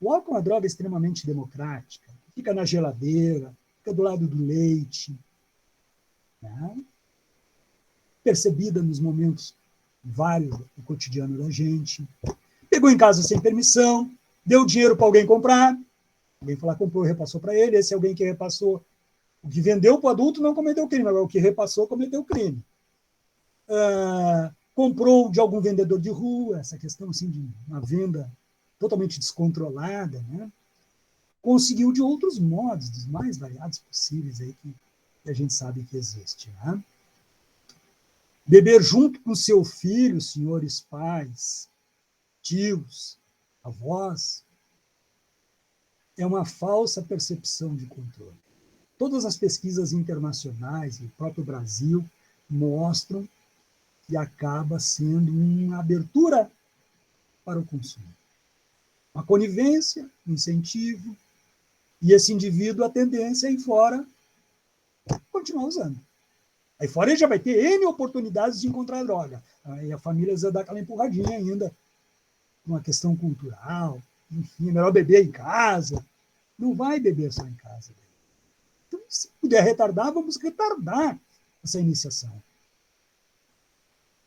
O álcool é uma droga extremamente democrática. Fica na geladeira, fica do lado do leite, né? Percebida nos momentos vários do cotidiano da gente. Pegou em casa sem permissão, deu dinheiro para alguém comprar, alguém foi lá, comprou e repassou para ele, esse alguém que repassou, o que vendeu para o adulto não cometeu crime, agora o que repassou cometeu crime. Comprou de algum vendedor de rua, essa questão assim, de uma venda totalmente descontrolada, né? Conseguiu de outros modos, dos mais variados possíveis aí que a gente sabe que existe, né? Beber junto com seu filho, senhores pais, tios, avós, é uma falsa percepção de controle. Todas as pesquisas internacionais e o próprio Brasil mostram que acaba sendo uma abertura para o consumo. Uma conivência, um incentivo, e esse indivíduo, a tendência é ir fora, continuar usando. Aí fora ele já vai ter N oportunidades de encontrar droga. Aí a família vai dar aquela empurradinha ainda, uma questão cultural, enfim, é melhor beber em casa. Não vai beber só em casa. Então, se puder retardar, vamos retardar essa iniciação.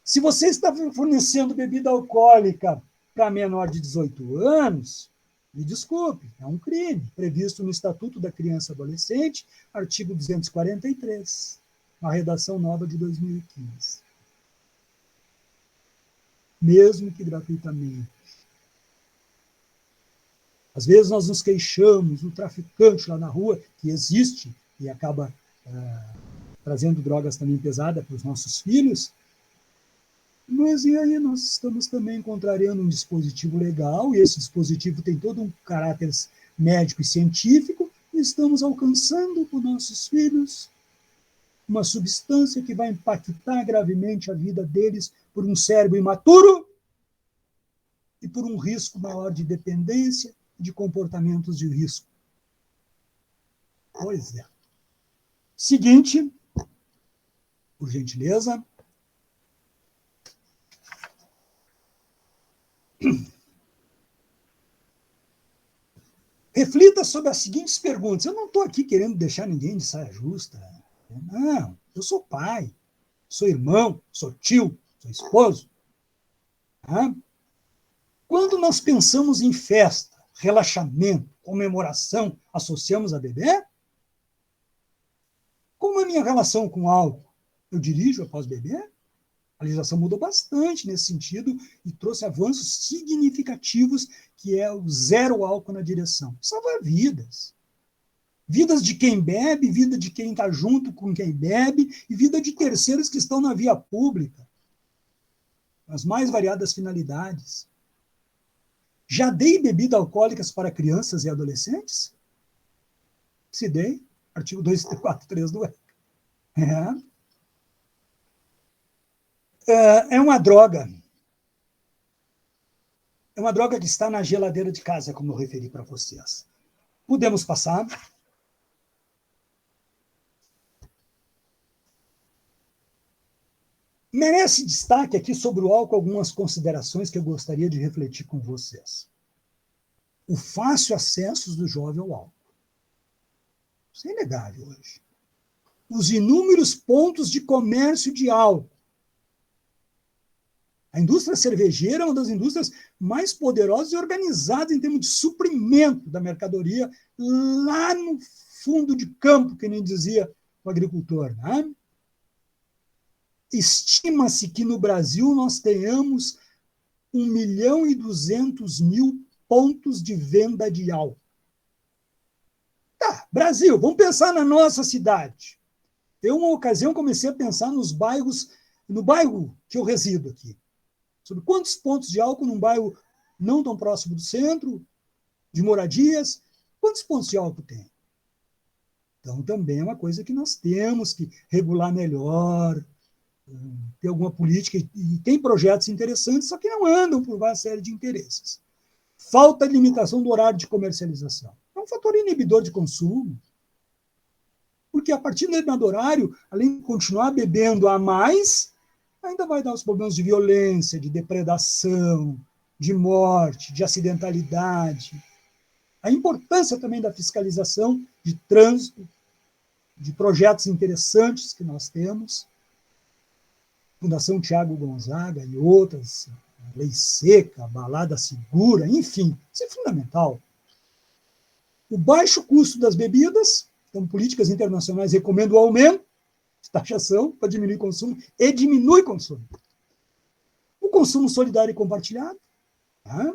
Se você está fornecendo bebida alcoólica para menor de 18 anos, me desculpe, é um crime, previsto no Estatuto da Criança e Adolescente, artigo 243, uma redação nova de 2015. Mesmo que gratuitamente. Às vezes nós nos queixamos do traficante lá na rua, que existe e acaba trazendo drogas também pesadas para os nossos filhos, mas e aí nós estamos também contrariando um dispositivo legal, e esse dispositivo tem todo um caráter médico e científico, e estamos alcançando com nossos filhos uma substância que vai impactar gravemente a vida deles por um cérebro imaturo e por um risco maior de dependência e de comportamentos de risco. Pois é. Seguinte, por gentileza. Reflita sobre as seguintes perguntas. Eu não estou aqui querendo deixar ninguém de saia justa. Não, eu sou pai, sou irmão, sou tio, sou esposo. Tá? Quando nós pensamos em festa, relaxamento, comemoração, associamos a beber? Como é a minha relação com o álcool? Eu dirijo após beber? A legislação mudou bastante nesse sentido e trouxe avanços significativos, que é o zero álcool na direção. Salva vidas. Vidas de quem bebe, vida de quem está junto com quem bebe e vida de terceiros que estão na via pública. As mais variadas finalidades. Já dei bebidas alcoólicas para crianças e adolescentes? Se dei. Artigo 243 do ECA. É uma droga. É uma droga que está na geladeira de casa, como eu referi para vocês. Podemos passar. Merece destaque aqui sobre o álcool algumas considerações que eu gostaria de refletir com vocês. O fácil acesso do jovem ao álcool. Isso é inegável hoje. Os inúmeros pontos de comércio de álcool. A indústria cervejeira é uma das indústrias mais poderosas e organizadas em termos de suprimento da mercadoria lá no fundo de campo, que nem dizia o agricultor. Né? Estima-se que no Brasil nós tenhamos 1.200.000 pontos de venda de álcool. Tá, Brasil, vamos pensar na nossa cidade. Eu, uma ocasião, comecei a pensar nos bairros, no bairro que eu resido aqui, sobre quantos pontos de álcool num bairro não tão próximo do centro, de moradias, quantos pontos de álcool tem? Então, também é uma coisa que nós temos que regular melhor, ter alguma política, e tem projetos interessantes, só que não andam por uma série de interesses. Falta de limitação do horário de comercialização. É um fator inibidor de consumo, porque a partir do determinado horário, além de continuar bebendo a mais, ainda vai dar os problemas de violência, de depredação, de morte, de acidentalidade. A importância também da fiscalização de trânsito, de projetos interessantes que nós temos, Fundação Tiago Gonzaga e outras, Lei Seca, Balada Segura, enfim, isso é fundamental. O baixo custo das bebidas, então políticas internacionais recomendam o aumento de taxação para diminuir o consumo, e diminui o consumo. O consumo solidário e compartilhado, tá?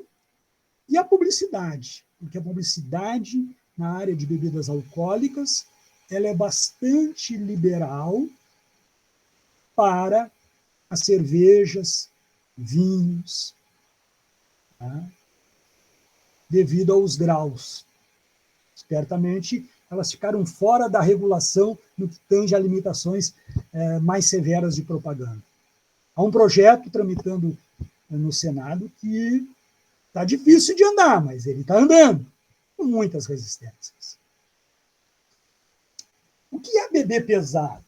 E a publicidade, porque a publicidade na área de bebidas alcoólicas ela é bastante liberal para as cervejas, vinhos, tá? Devido aos graus. Certamente, elas ficaram fora da regulação no que tange a limitações mais severas de propaganda. Há um projeto tramitando no Senado que está difícil de andar, mas ele está andando, com muitas resistências. O que é beber pesado?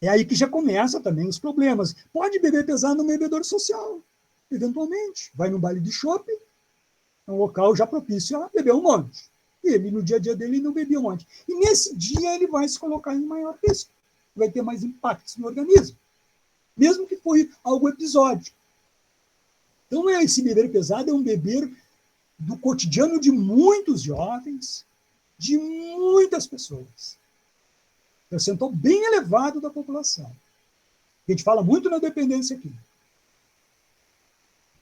É aí que já começam também os problemas. Pode beber pesado no bebedor social, eventualmente. Vai no baile de chopp, é um local já propício a beber um monte. E ele, no dia a dia dele, não bebia um monte. E nesse dia ele vai se colocar em maior risco. Vai ter mais impactos no organismo. Mesmo que foi algo episódico. Então, esse beber pesado é um beber do cotidiano de muitos jovens, de muitas pessoas. Percentual bem elevado da população. A gente fala muito na dependência aqui.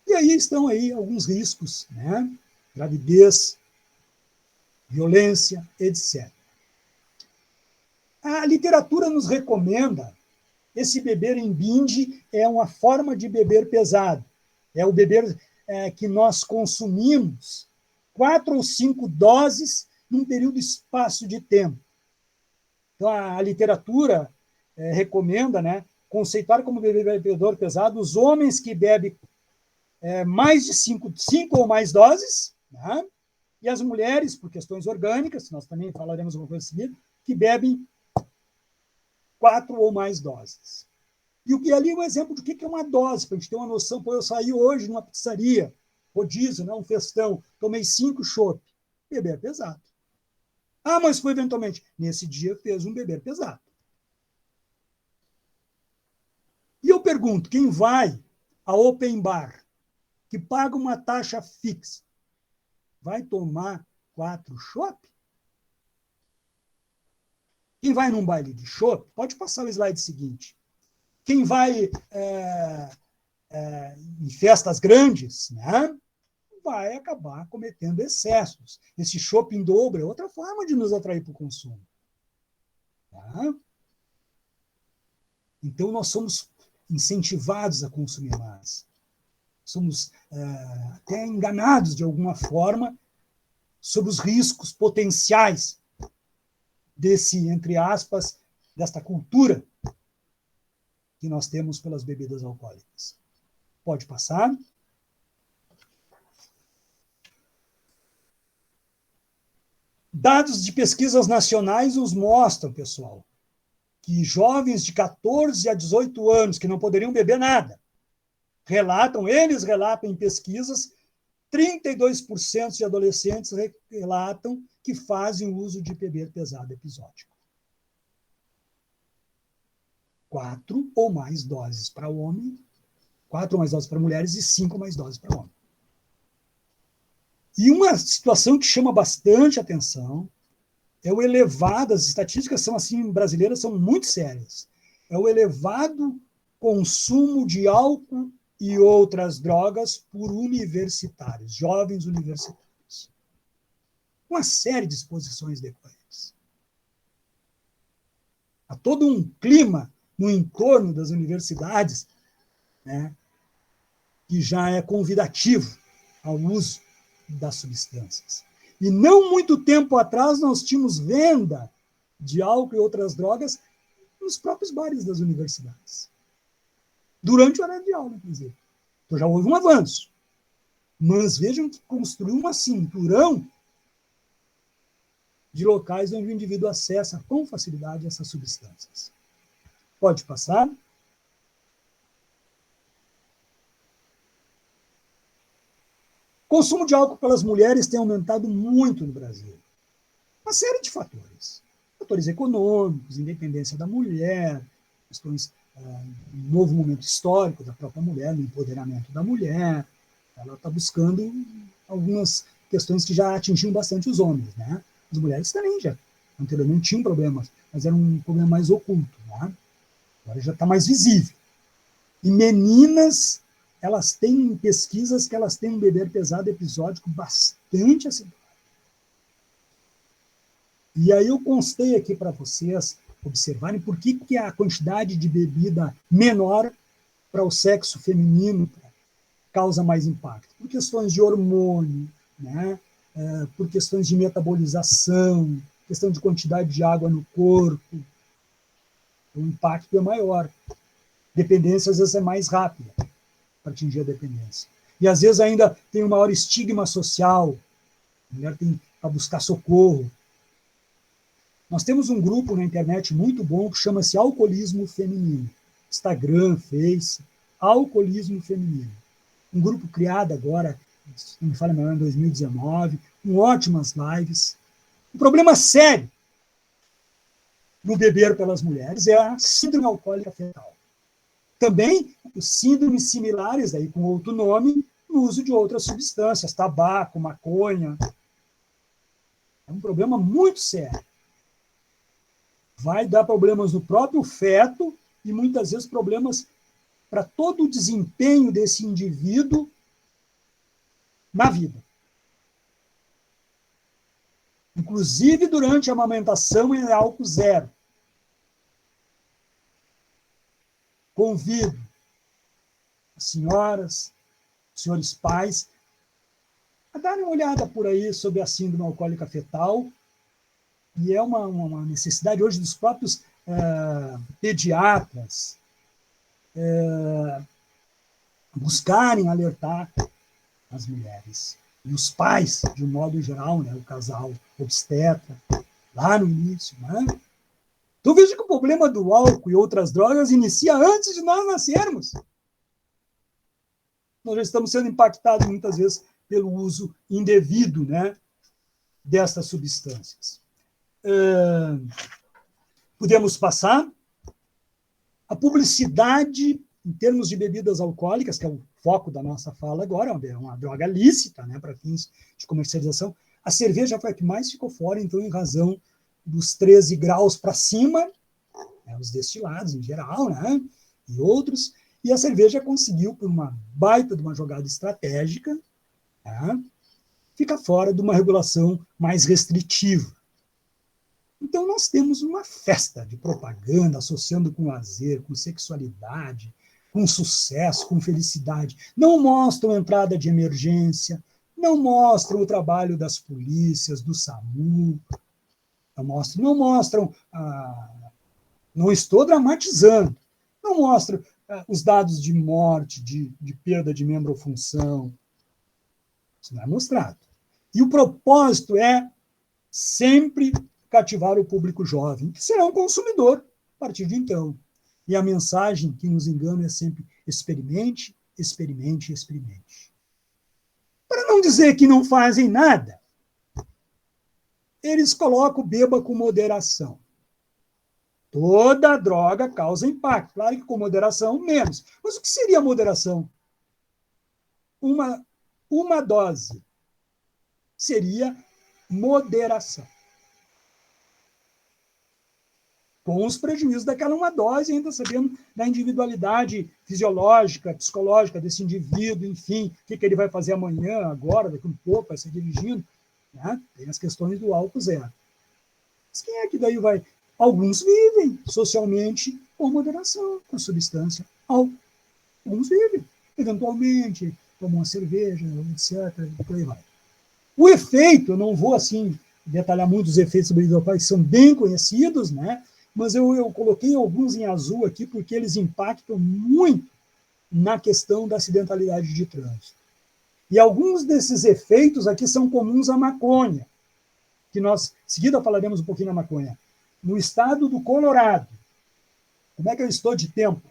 E aí estão aí alguns riscos, né? Gravidez, violência, etc. A literatura nos recomenda esse beber em binge é uma forma de beber pesado. É o beber que nós consumimos 4 ou 5 doses num período de espaço de tempo. Então, a literatura recomenda, né, conceituar como bebedor pesado os homens que bebem mais de 5 ou mais doses, né, e as mulheres, por questões orgânicas, nós também falaremos uma coisa seguida, que bebem 4 ou mais doses. E o que ali é um exemplo do que é uma dose, para a gente ter uma noção. Pô, eu saí hoje numa pizzaria, rodízio, né, um festão, tomei 5 chopp. Beber pesado. Ah, mas foi eventualmente. Nesse dia fez um beber pesado. E eu pergunto, quem vai a open bar, que paga uma taxa fixa, vai tomar 4 chopp? Quem vai num baile de chopp, pode passar o slide seguinte. Quem vai em festas grandes, né, vai acabar cometendo excessos. Esse chopp em dobro é outra forma de nos atrair para o consumo. Tá? Então, nós somos incentivados a consumir mais. Somos até enganados, de alguma forma, sobre os riscos potenciais desse, entre aspas, desta cultura que nós temos pelas bebidas alcoólicas. Pode passar. Dados de pesquisas nacionais nos mostram, pessoal, que jovens de 14 a 18 anos, que não poderiam beber nada, eles relatam em pesquisas, 32% de adolescentes relatam que fazem uso de beber pesado episódico. 4 ou mais doses para homem, 4 ou mais doses para mulheres e 5 ou mais doses para homem. E uma situação que chama bastante atenção é o elevado, as estatísticas são assim, brasileiras são muito sérias, é o elevado consumo de álcool e outras drogas por universitários, jovens universitários. Uma série de exposições decorrentes. Há todo um clima no entorno das universidades, né, que já é convidativo ao uso das substâncias. E não muito tempo atrás nós tínhamos venda de álcool e outras drogas nos próprios bares das universidades. Durante o horário de aula, inclusive. Então já houve um avanço. Mas vejam que construiu uma cinturão de locais onde o indivíduo acessa com facilidade essas substâncias. Pode passar. O consumo de álcool pelas mulheres tem aumentado muito no Brasil. Uma série de fatores. Fatores econômicos, independência da mulher, questões, um novo momento histórico da própria mulher, no empoderamento da mulher. Ela está buscando algumas questões que já atingiam bastante os homens, né? As mulheres também já anteriormente tinham problemas, mas era um problema mais oculto, né? Agora já está mais visível. E meninas, elas têm pesquisas que elas têm um beber pesado episódico bastante acentuado. E aí eu constei aqui para vocês observarem por que a quantidade de bebida menor para o sexo feminino causa mais impacto. Por questões de hormônio, né? Por questões de metabolização, questão de quantidade de água no corpo. O impacto é maior. Dependência, às vezes, é mais rápida para atingir a dependência. E, às vezes, ainda tem um maior estigma social. A mulher tem para buscar socorro. Nós temos um grupo na internet muito bom que chama-se Alcoolismo Feminino. Instagram, Face, Alcoolismo Feminino. Um grupo criado agora, se não me falha melhor, em 2019, com ótimas lives. Um problema sério no beber pelas mulheres é a síndrome alcoólica fetal. Também os síndromes similares, aí, com outro nome, no uso de outras substâncias, tabaco, maconha. É um problema muito sério. Vai dar problemas no próprio feto e, muitas vezes, problemas para todo o desempenho desse indivíduo na vida. Inclusive, durante a amamentação, é álcool zero. Convido as senhoras, os senhores pais, a darem uma olhada por aí sobre a síndrome alcoólica fetal. E é uma necessidade hoje dos próprios pediatras buscarem alertar as mulheres. E os pais, de um modo geral, né, o casal obstetra, lá no início. Né? Então veja que o problema do álcool e outras drogas inicia antes de nós nascermos. Nós já estamos sendo impactados muitas vezes pelo uso indevido, né, dessas substâncias. Podemos passar. A publicidade, em termos de bebidas alcoólicas, que é o foco da nossa fala agora, é uma droga lícita, né, para fins de comercialização. A cerveja foi a que mais ficou fora, então, em razão dos 13 graus para cima, né, os destilados em geral, né, e outros, e a cerveja conseguiu, por uma baita de uma jogada estratégica, né, ficar fora de uma regulação mais restritiva. Então, nós temos uma festa de propaganda associando com lazer, com sexualidade, com sucesso, com felicidade. Não mostram entrada de emergência, não mostram o trabalho das polícias, do SAMU, não mostram, não estou dramatizando, não mostram os dados de morte, de perda de membro ou função. Isso não é mostrado. E o propósito é sempre cativar o público jovem, que será um consumidor a partir de então. E a mensagem que nos engana é sempre experimente, experimente, experimente. Para não dizer que não fazem nada, eles colocam beba com moderação. Toda droga causa impacto. Claro que com moderação, menos. Mas o que seria moderação? Uma dose seria moderação. com os prejuízos daquela uma dose, ainda sabendo da individualidade fisiológica, psicológica desse indivíduo, enfim, o que ele vai fazer amanhã, agora, daqui a um pouco, vai ser dirigindo, né? Tem as questões do álcool zero. Mas quem é que daí vai? Alguns vivem socialmente com moderação, com a substância álcool. Alguns vivem, eventualmente, tomam uma cerveja, etc., e por aí vai. O efeito, eu não vou assim detalhar muito os efeitos sobre hidrocloro, que são bem conhecidos, né? Mas eu coloquei alguns em azul aqui porque eles impactam muito na questão da acidentalidade de trânsito. E alguns desses efeitos aqui são comuns à maconha, que nós, em seguida, falaremos um pouquinho da maconha. No estado do Colorado, como é que eu estou de tempo?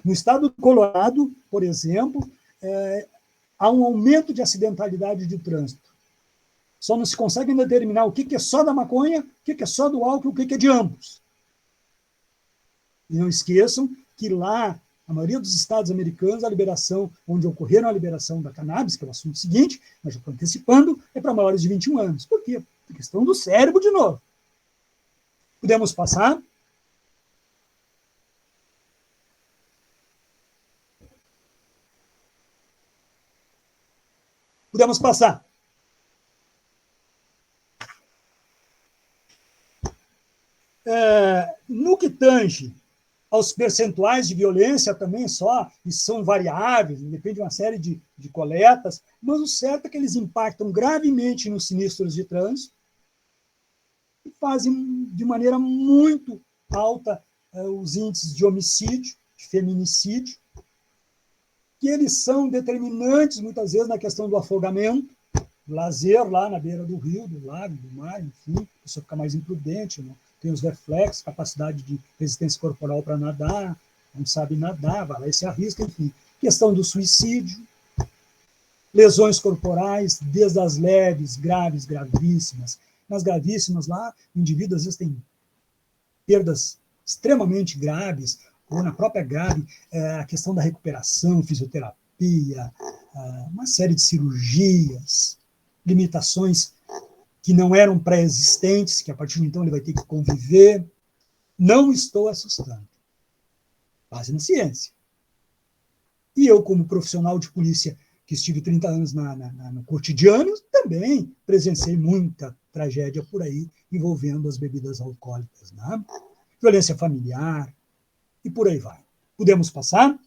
No estado do Colorado, por exemplo, há um aumento de acidentalidade de trânsito. Só não se consegue determinar o que é só da maconha, o que é só do álcool, o que é de ambos. E não esqueçam que lá, a maioria dos estados americanos, a liberação, onde ocorreram a liberação da cannabis, que é o assunto seguinte, mas já estou antecipando, é para maiores de 21 anos. Por quê? Por questão do cérebro, de novo. Podemos passar? Podemos passar. No que tange aos percentuais de violência também só, e são variáveis, depende de uma série de coletas, mas o certo é que eles impactam gravemente nos sinistros de trânsito e fazem de maneira muito alta os índices de homicídio, de feminicídio, que eles são determinantes, muitas vezes, na questão do afogamento, do lazer lá na beira do rio, do lago, do mar, enfim, a pessoa fica mais imprudente, né? Tem os reflexos, capacidade de resistência corporal para nadar, não sabe nadar, vai lá e se arrisca, enfim. Questão do suicídio, lesões corporais, desde as leves, graves, gravíssimas. Nas gravíssimas lá, o indivíduo às vezes tem perdas extremamente graves, ou na própria grave, a questão da recuperação, fisioterapia, uma série de cirurgias, limitações que não eram pré-existentes, que a partir de então ele vai ter que conviver. Não estou assustando. Base na ciência. E eu, como profissional de polícia, que estive 30 anos no cotidiano, também presenciei muita tragédia por aí envolvendo as bebidas alcoólicas, né? Violência familiar, e por aí vai. Podemos passar?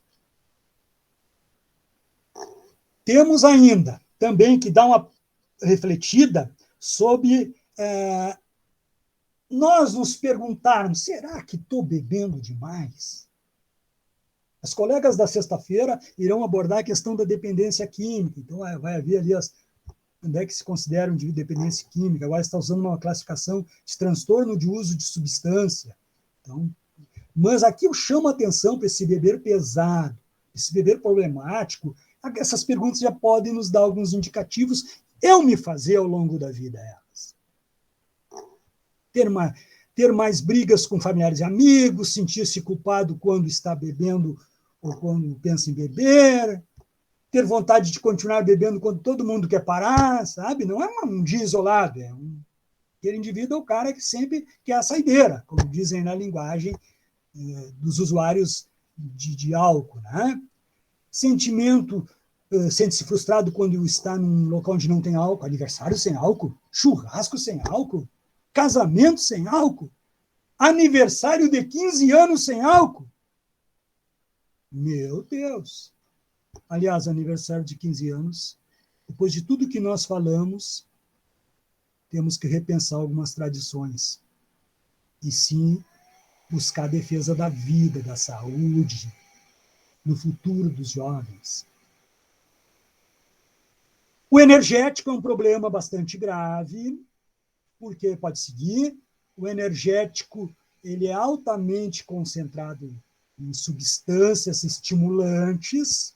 Temos ainda também que dar uma refletida sobre nós nos perguntarmos, será que estou bebendo demais? As colegas da sexta-feira irão abordar a questão da dependência química, então vai haver ali onde é que se considera um de dependência química, agora está usando uma classificação de transtorno de uso de substância. Então, mas aqui eu chamo a atenção para esse beber pesado, esse beber problemático. Essas perguntas já podem nos dar alguns indicativos, eu me fazer ao longo da vida elas. Ter mais brigas com familiares e amigos, sentir-se culpado quando está bebendo ou quando pensa em beber, ter vontade de continuar bebendo quando todo mundo quer parar, sabe? Não é um dia isolado, aquele indivíduo é o cara que sempre quer a saideira, como dizem na linguagem dos usuários de álcool, né? Sentimento, sente-se frustrado quando está num local onde não tem álcool, aniversário sem álcool, churrasco sem álcool, casamento sem álcool, aniversário de 15 anos sem álcool. Meu Deus! Aliás, aniversário de 15 anos, depois de tudo que nós falamos, temos que repensar algumas tradições. E sim, buscar a defesa da vida, da saúde, do futuro dos jovens. O energético é um problema bastante grave, porque pode seguir. O energético ele é altamente concentrado em substâncias estimulantes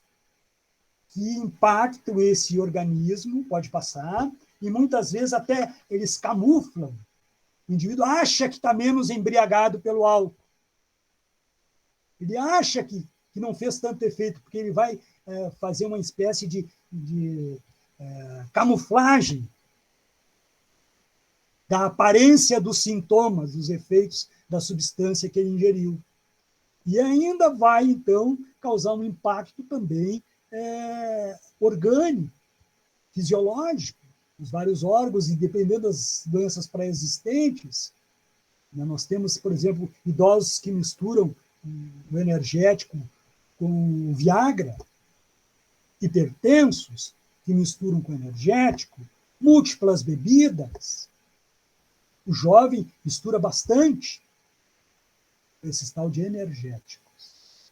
que impactam esse organismo, pode passar, e muitas vezes até eles camuflam. O indivíduo acha que está menos embriagado pelo álcool. Ele acha que não fez tanto efeito, porque ele vai fazer uma espécie de camuflagem da aparência dos sintomas, dos efeitos da substância que ele ingeriu. E ainda vai, então, causar um impacto também orgânico, fisiológico, nos vários órgãos, e dependendo das doenças pré-existentes. Nós temos, por exemplo, idosos que misturam o energético com o Viagra, hipertensos que misturam com energético, múltiplas bebidas. O jovem mistura bastante esse tal de energéticos.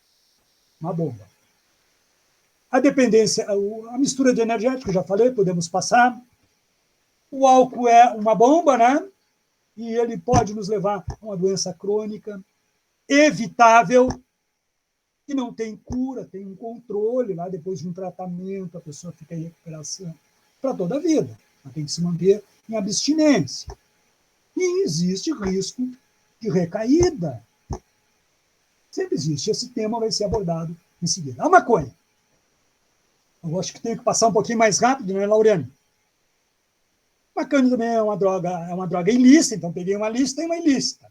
Uma bomba. A dependência, a mistura de energéticos, já falei, podemos passar. O álcool é uma bomba, né? E ele pode nos levar a uma doença crônica, evitável, que não tem cura, tem um controle lá, depois de um tratamento, a pessoa fica em recuperação para toda a vida. Ela tem que se manter em abstinência. E existe risco de recaída. Sempre existe. Esse tema vai ser abordado em seguida. A maconha. Eu acho que tenho que passar um pouquinho mais rápido, né, Lauriane? Maconha também é uma droga ilícita, então peguei uma lista e uma ilícita.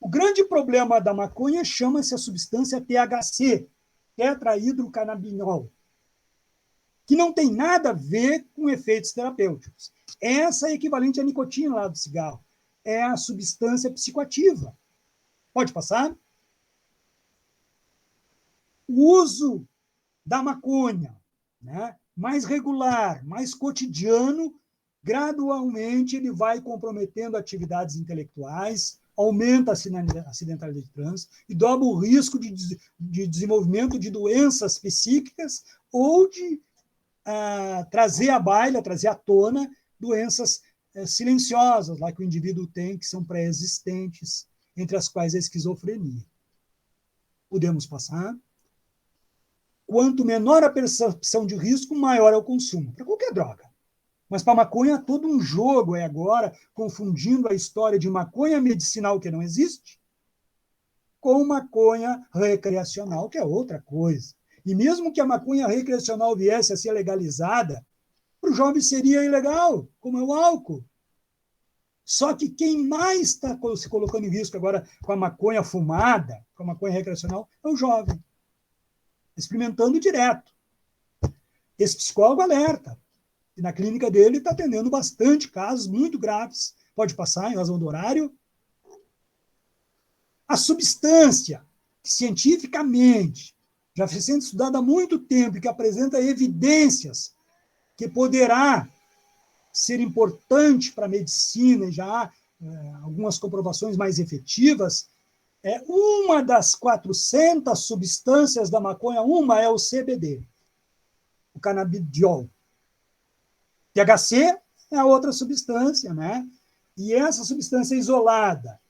O grande problema da maconha chama-se a substância THC, tetrahidrocannabinol, que não tem nada a ver com efeitos terapêuticos. Essa é equivalente à nicotina lá do cigarro. É a substância psicoativa. Pode passar? O uso da maconha, né, mais regular, mais cotidiano, gradualmente ele vai comprometendo atividades intelectuais, aumenta a acidentalidade de trânsito e dobra o risco de desenvolvimento de doenças psíquicas ou de trazer à baila, trazer à tona doenças silenciosas, lá que o indivíduo tem, que são pré-existentes, entre as quais a esquizofrenia. Podemos passar. Quanto menor a percepção de risco, maior é o consumo, para qualquer droga. Mas para a maconha, todo um jogo é agora, confundindo a história de maconha medicinal, que não existe, com maconha recreacional, que é outra coisa. E mesmo que a maconha recreacional viesse a ser legalizada, para o jovem seria ilegal, como é o álcool. Só que quem mais está se colocando em risco agora com a maconha fumada, com a maconha recreacional, é o jovem, experimentando direto. Esse psicólogo alerta. E na clínica dele está atendendo bastante casos muito graves. Pode passar em razão do horário. A substância, que cientificamente já vem sendo estudada há muito tempo e que apresenta evidências que poderá ser importante para a medicina, e já há algumas comprovações mais efetivas, uma das 400 substâncias da maconha, uma é o CBD, o canabidiol. THC é a outra substância, né? E essa substância isolada,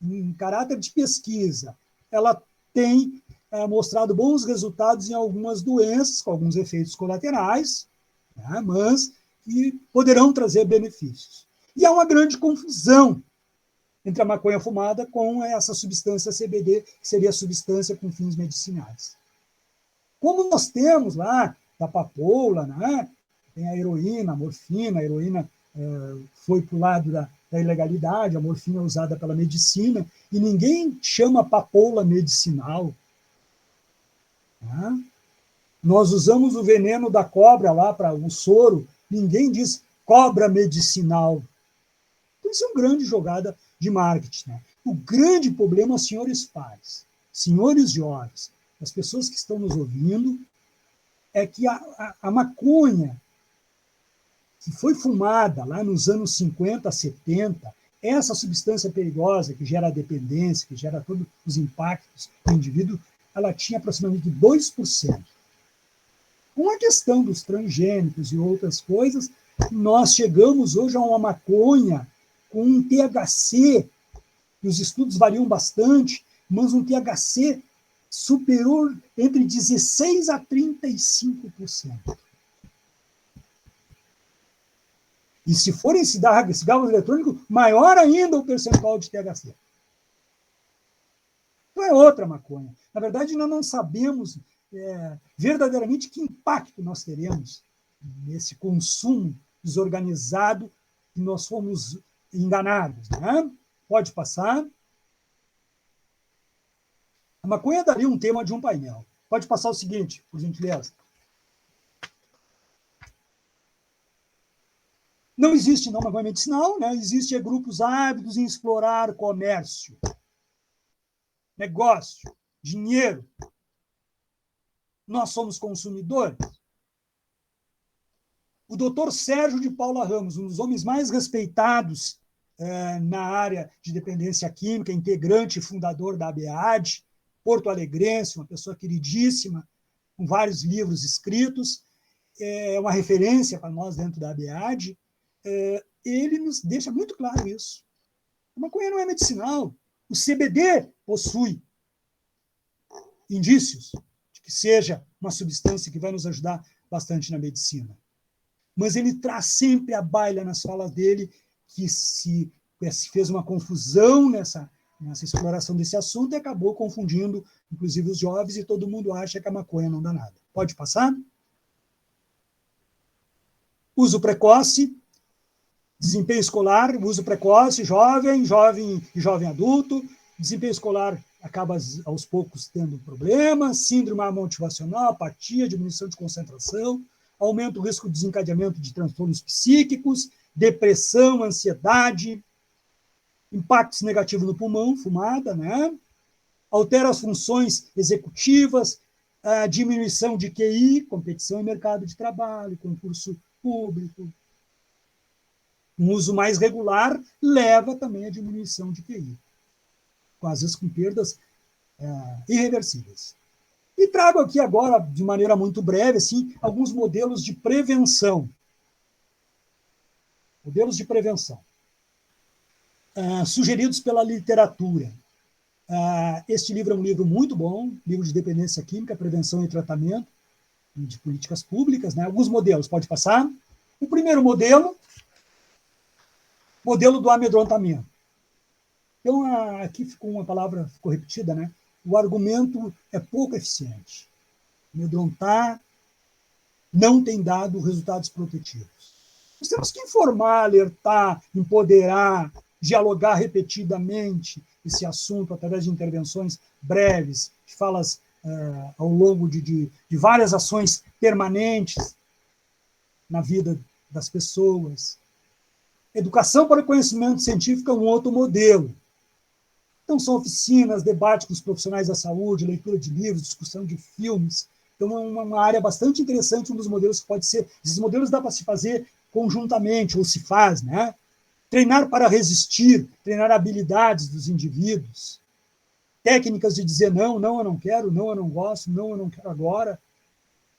em caráter de pesquisa, ela tem mostrado bons resultados em algumas doenças, com alguns efeitos colaterais, né? Mas que poderão trazer benefícios. E há uma grande confusão entre a maconha fumada com essa substância CBD, que seria a substância com fins medicinais. Como nós temos lá da papoula, né? Tem a heroína, a morfina, a heroína foi para o lado da ilegalidade, a morfina é usada pela medicina, e ninguém chama papoula medicinal. Né? Nós usamos o veneno da cobra lá para o soro, ninguém diz cobra medicinal. Então, isso é uma grande jogada de marketing. Né? O grande problema, senhores pais, senhores jovens, as pessoas que estão nos ouvindo, é que a maconha, que foi fumada lá nos anos 50, 70, essa substância perigosa que gera a dependência, que gera todos os impactos no indivíduo, ela tinha aproximadamente 2%. Com a questão dos transgênicos e outras coisas, nós chegamos hoje a uma maconha com um THC, e os estudos variam bastante, mas um THC superior entre 16% a 35%. E se forem cigarros eletrônicos, maior ainda o percentual de THC. Então é outra maconha. Na verdade, nós não sabemos verdadeiramente que impacto nós teremos nesse consumo desorganizado que nós fomos enganados, né? Pode passar. A maconha daria um tema de um painel. Pode passar o seguinte, por gentileza. Não existe não maconha medicinal, né? Existem grupos ávidos em explorar comércio, negócio, dinheiro. Nós somos consumidores. O doutor Sérgio de Paula Ramos, um dos homens mais respeitados na área de dependência química, integrante e fundador da ABEAD, porto-alegrense, uma pessoa queridíssima, com vários livros escritos, é uma referência para nós dentro da ABEAD, ele nos deixa muito claro isso. A maconha não é medicinal. O CBD possui indícios de que seja uma substância que vai nos ajudar bastante na medicina. Mas ele traz sempre à baila nas falas dele que se fez uma confusão nessa exploração desse assunto e acabou confundindo, inclusive, os jovens, e todo mundo acha que a maconha não dá nada. Pode passar? Uso precoce, desempenho escolar, uso precoce, jovem e jovem adulto, desempenho escolar acaba aos poucos tendo problemas, síndrome motivacional, apatia, diminuição de concentração, aumenta o risco de desencadeamento de transtornos psíquicos, depressão, ansiedade, impactos negativos no pulmão, fumada, né? Altera as funções executivas, a diminuição de QI, competição em mercado de trabalho, concurso público. Um uso mais regular leva também à diminuição de QI, às vezes com perdas irreversíveis. E trago aqui agora, de maneira muito breve, assim, alguns modelos de prevenção. Modelos de prevenção. Sugeridos pela literatura. Este livro é um livro muito bom, livro de dependência química, prevenção e tratamento de políticas públicas, né? Alguns modelos, pode passar. O primeiro modelo do amedrontamento. Então, aqui ficou uma palavra, ficou repetida, né? O argumento é pouco eficiente. Amedrontar não tem dado resultados protetivos. Nós temos que informar, alertar, empoderar, dialogar repetidamente esse assunto através de intervenções breves, de falas ao longo de várias ações permanentes na vida das pessoas. Educação para o conhecimento científico é um outro modelo. Então, são oficinas, debates com os profissionais da saúde, leitura de livros, discussão de filmes. Então, é uma área bastante interessante, um dos modelos que pode ser... Esses modelos dá para se fazer conjuntamente, ou se faz, né? Treinar para resistir, treinar habilidades dos indivíduos. Técnicas de dizer não, não, eu não quero, não, eu não gosto, não, eu não quero agora.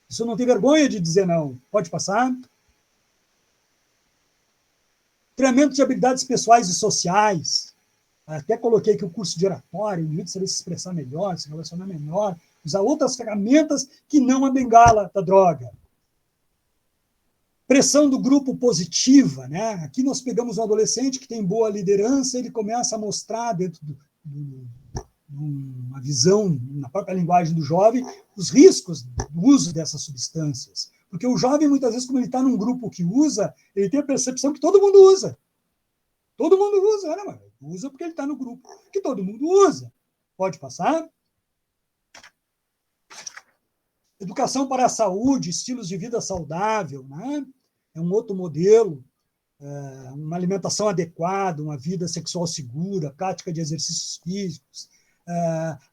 Isso não tem vergonha de dizer não. Pode passar. Treinamento de habilidades pessoais e sociais. Até coloquei aqui o curso de oratória, o indivíduo saber se expressar melhor, se relacionar melhor, usar outras ferramentas que não a bengala da droga. Pressão do grupo positiva, né? Aqui nós pegamos um adolescente que tem boa liderança, ele começa a mostrar dentro de uma visão, na própria linguagem do jovem, os riscos do uso dessas substâncias. Porque o jovem, muitas vezes, como ele está num grupo que usa, ele tem a percepção que todo mundo usa. Todo mundo usa, né, mano? Usa porque ele está no grupo que todo mundo usa. Pode passar? Educação para a saúde, estilos de vida saudável, né? É um outro modelo. Uma alimentação adequada, uma vida sexual segura, prática de exercícios físicos,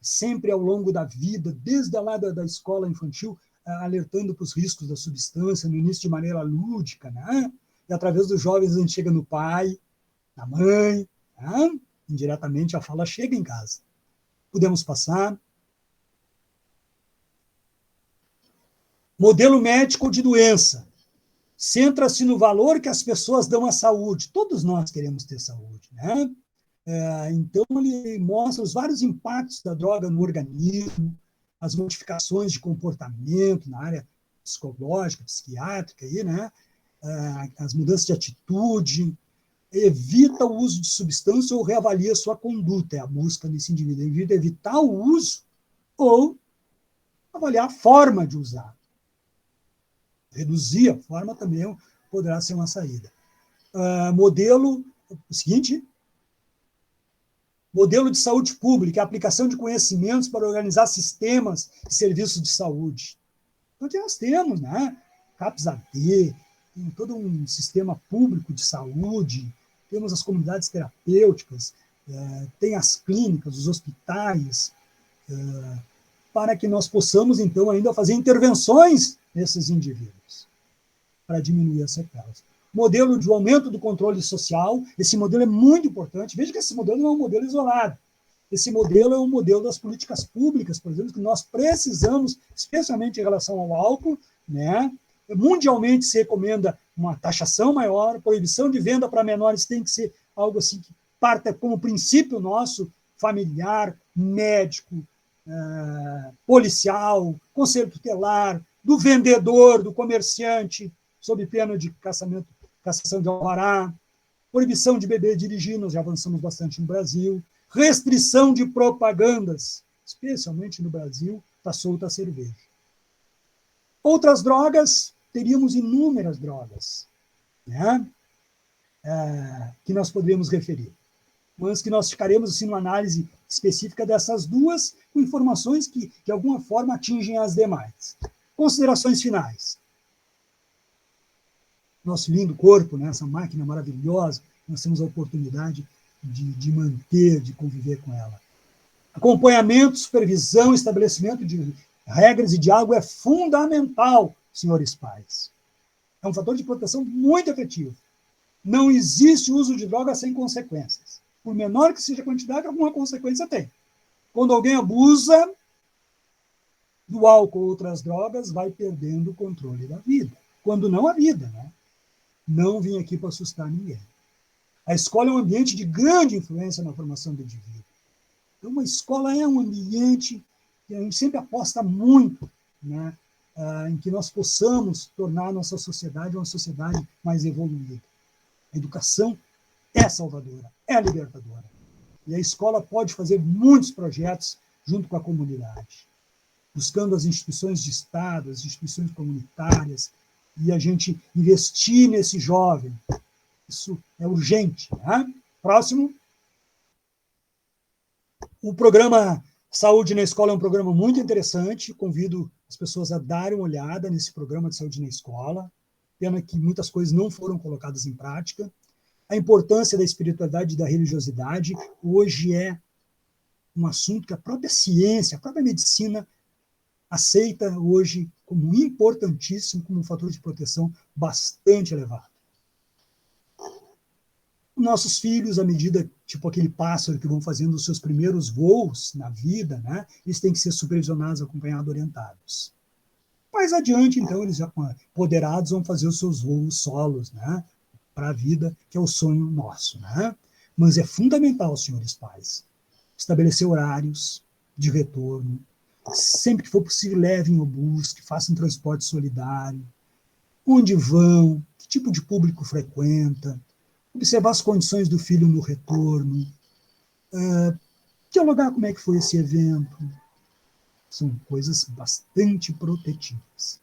sempre ao longo da vida, desde lá da escola infantil, alertando para os riscos da substância, no início de maneira lúdica, né? E através dos jovens a gente chega no pai, na mãe, né? Indiretamente a fala chega em casa. Podemos passar. Modelo médico de doença. Centra-se no valor que as pessoas dão à saúde. Todos nós queremos ter saúde, né? Então, ele mostra os vários impactos da droga no organismo, as modificações de comportamento na área psicológica, psiquiátrica, aí, né? As mudanças de atitude, evita o uso de substância ou reavalia sua conduta. É a busca nesse indivíduo. O indivíduo evitar o uso ou avaliar a forma de usar. Reduzir a forma também poderá ser uma saída. Modelo o seguinte: modelo de saúde pública, a aplicação de conhecimentos para organizar sistemas e serviços de saúde. Então, nós temos, né, CAPS-AD, tem todo um sistema público de saúde, temos as comunidades terapêuticas, tem as clínicas, os hospitais, para que nós possamos, então, ainda fazer intervenções nesses indivíduos, para diminuir as sequelas. Modelo de aumento do controle social, esse modelo é muito importante. Veja que esse modelo não é um modelo isolado. Esse modelo é um modelo das políticas públicas, por exemplo, que nós precisamos, especialmente em relação ao álcool, né? Mundialmente se recomenda uma taxação maior, proibição de venda para menores tem que ser algo assim que parta como princípio nosso, familiar, médico, policial, conselho tutelar, do vendedor, do comerciante, sob pena de cassação de alvará, proibição de beber e dirigir, nós já avançamos bastante no Brasil, restrição de propagandas, especialmente no Brasil, está solta a cerveja. Outras drogas, teríamos inúmeras drogas, né? Que nós poderíamos referir, mas que nós ficaremos assim, numa análise específica dessas duas, com informações que, de alguma forma, atingem as demais. Considerações finais. Nosso lindo corpo, né, essa máquina maravilhosa, nós temos a oportunidade de manter, de conviver com ela. Acompanhamento, supervisão, estabelecimento de regras e diálogo é fundamental, senhores pais. É um fator de proteção muito efetivo. Não existe uso de drogas sem consequências. Por menor que seja a quantidade, alguma consequência tem. Quando alguém abusa do álcool ou outras drogas, vai perdendo o controle da vida. Quando não, a vida, né? Não vim aqui para assustar ninguém. A escola é um ambiente de grande influência na formação do indivíduo. Então, uma escola é um ambiente que a gente sempre aposta muito, né, em que nós possamos tornar a nossa sociedade uma sociedade mais evoluída. A educação é salvadora, é libertadora. E a escola pode fazer muitos projetos junto com a comunidade, buscando as instituições de Estado, as instituições comunitárias, e a gente investir nesse jovem. Isso é urgente. Né? Próximo. O programa Saúde na Escola é um programa muito interessante. Convido as pessoas a darem uma olhada nesse programa de saúde na escola. Pena que muitas coisas não foram colocadas em prática. A importância da espiritualidade e da religiosidade hoje é um assunto que a própria ciência, a própria medicina aceita hoje como importantíssimo, como um fator de proteção bastante elevado. Nossos filhos, à medida, tipo aquele pássaro que vão fazendo os seus primeiros voos na vida, né, eles têm que ser supervisionados, acompanhados, orientados. Mais adiante, então, eles já empoderados vão fazer os seus voos solos, né, para a vida, que é o sonho nosso. Né? Mas é fundamental, senhores pais, estabelecer horários de retorno, sempre que for possível, levem o bus, que façam transporte solidário, onde vão, que tipo de público frequenta, observar as condições do filho no retorno, dialogar como é que foi esse evento. São coisas bastante protetivas.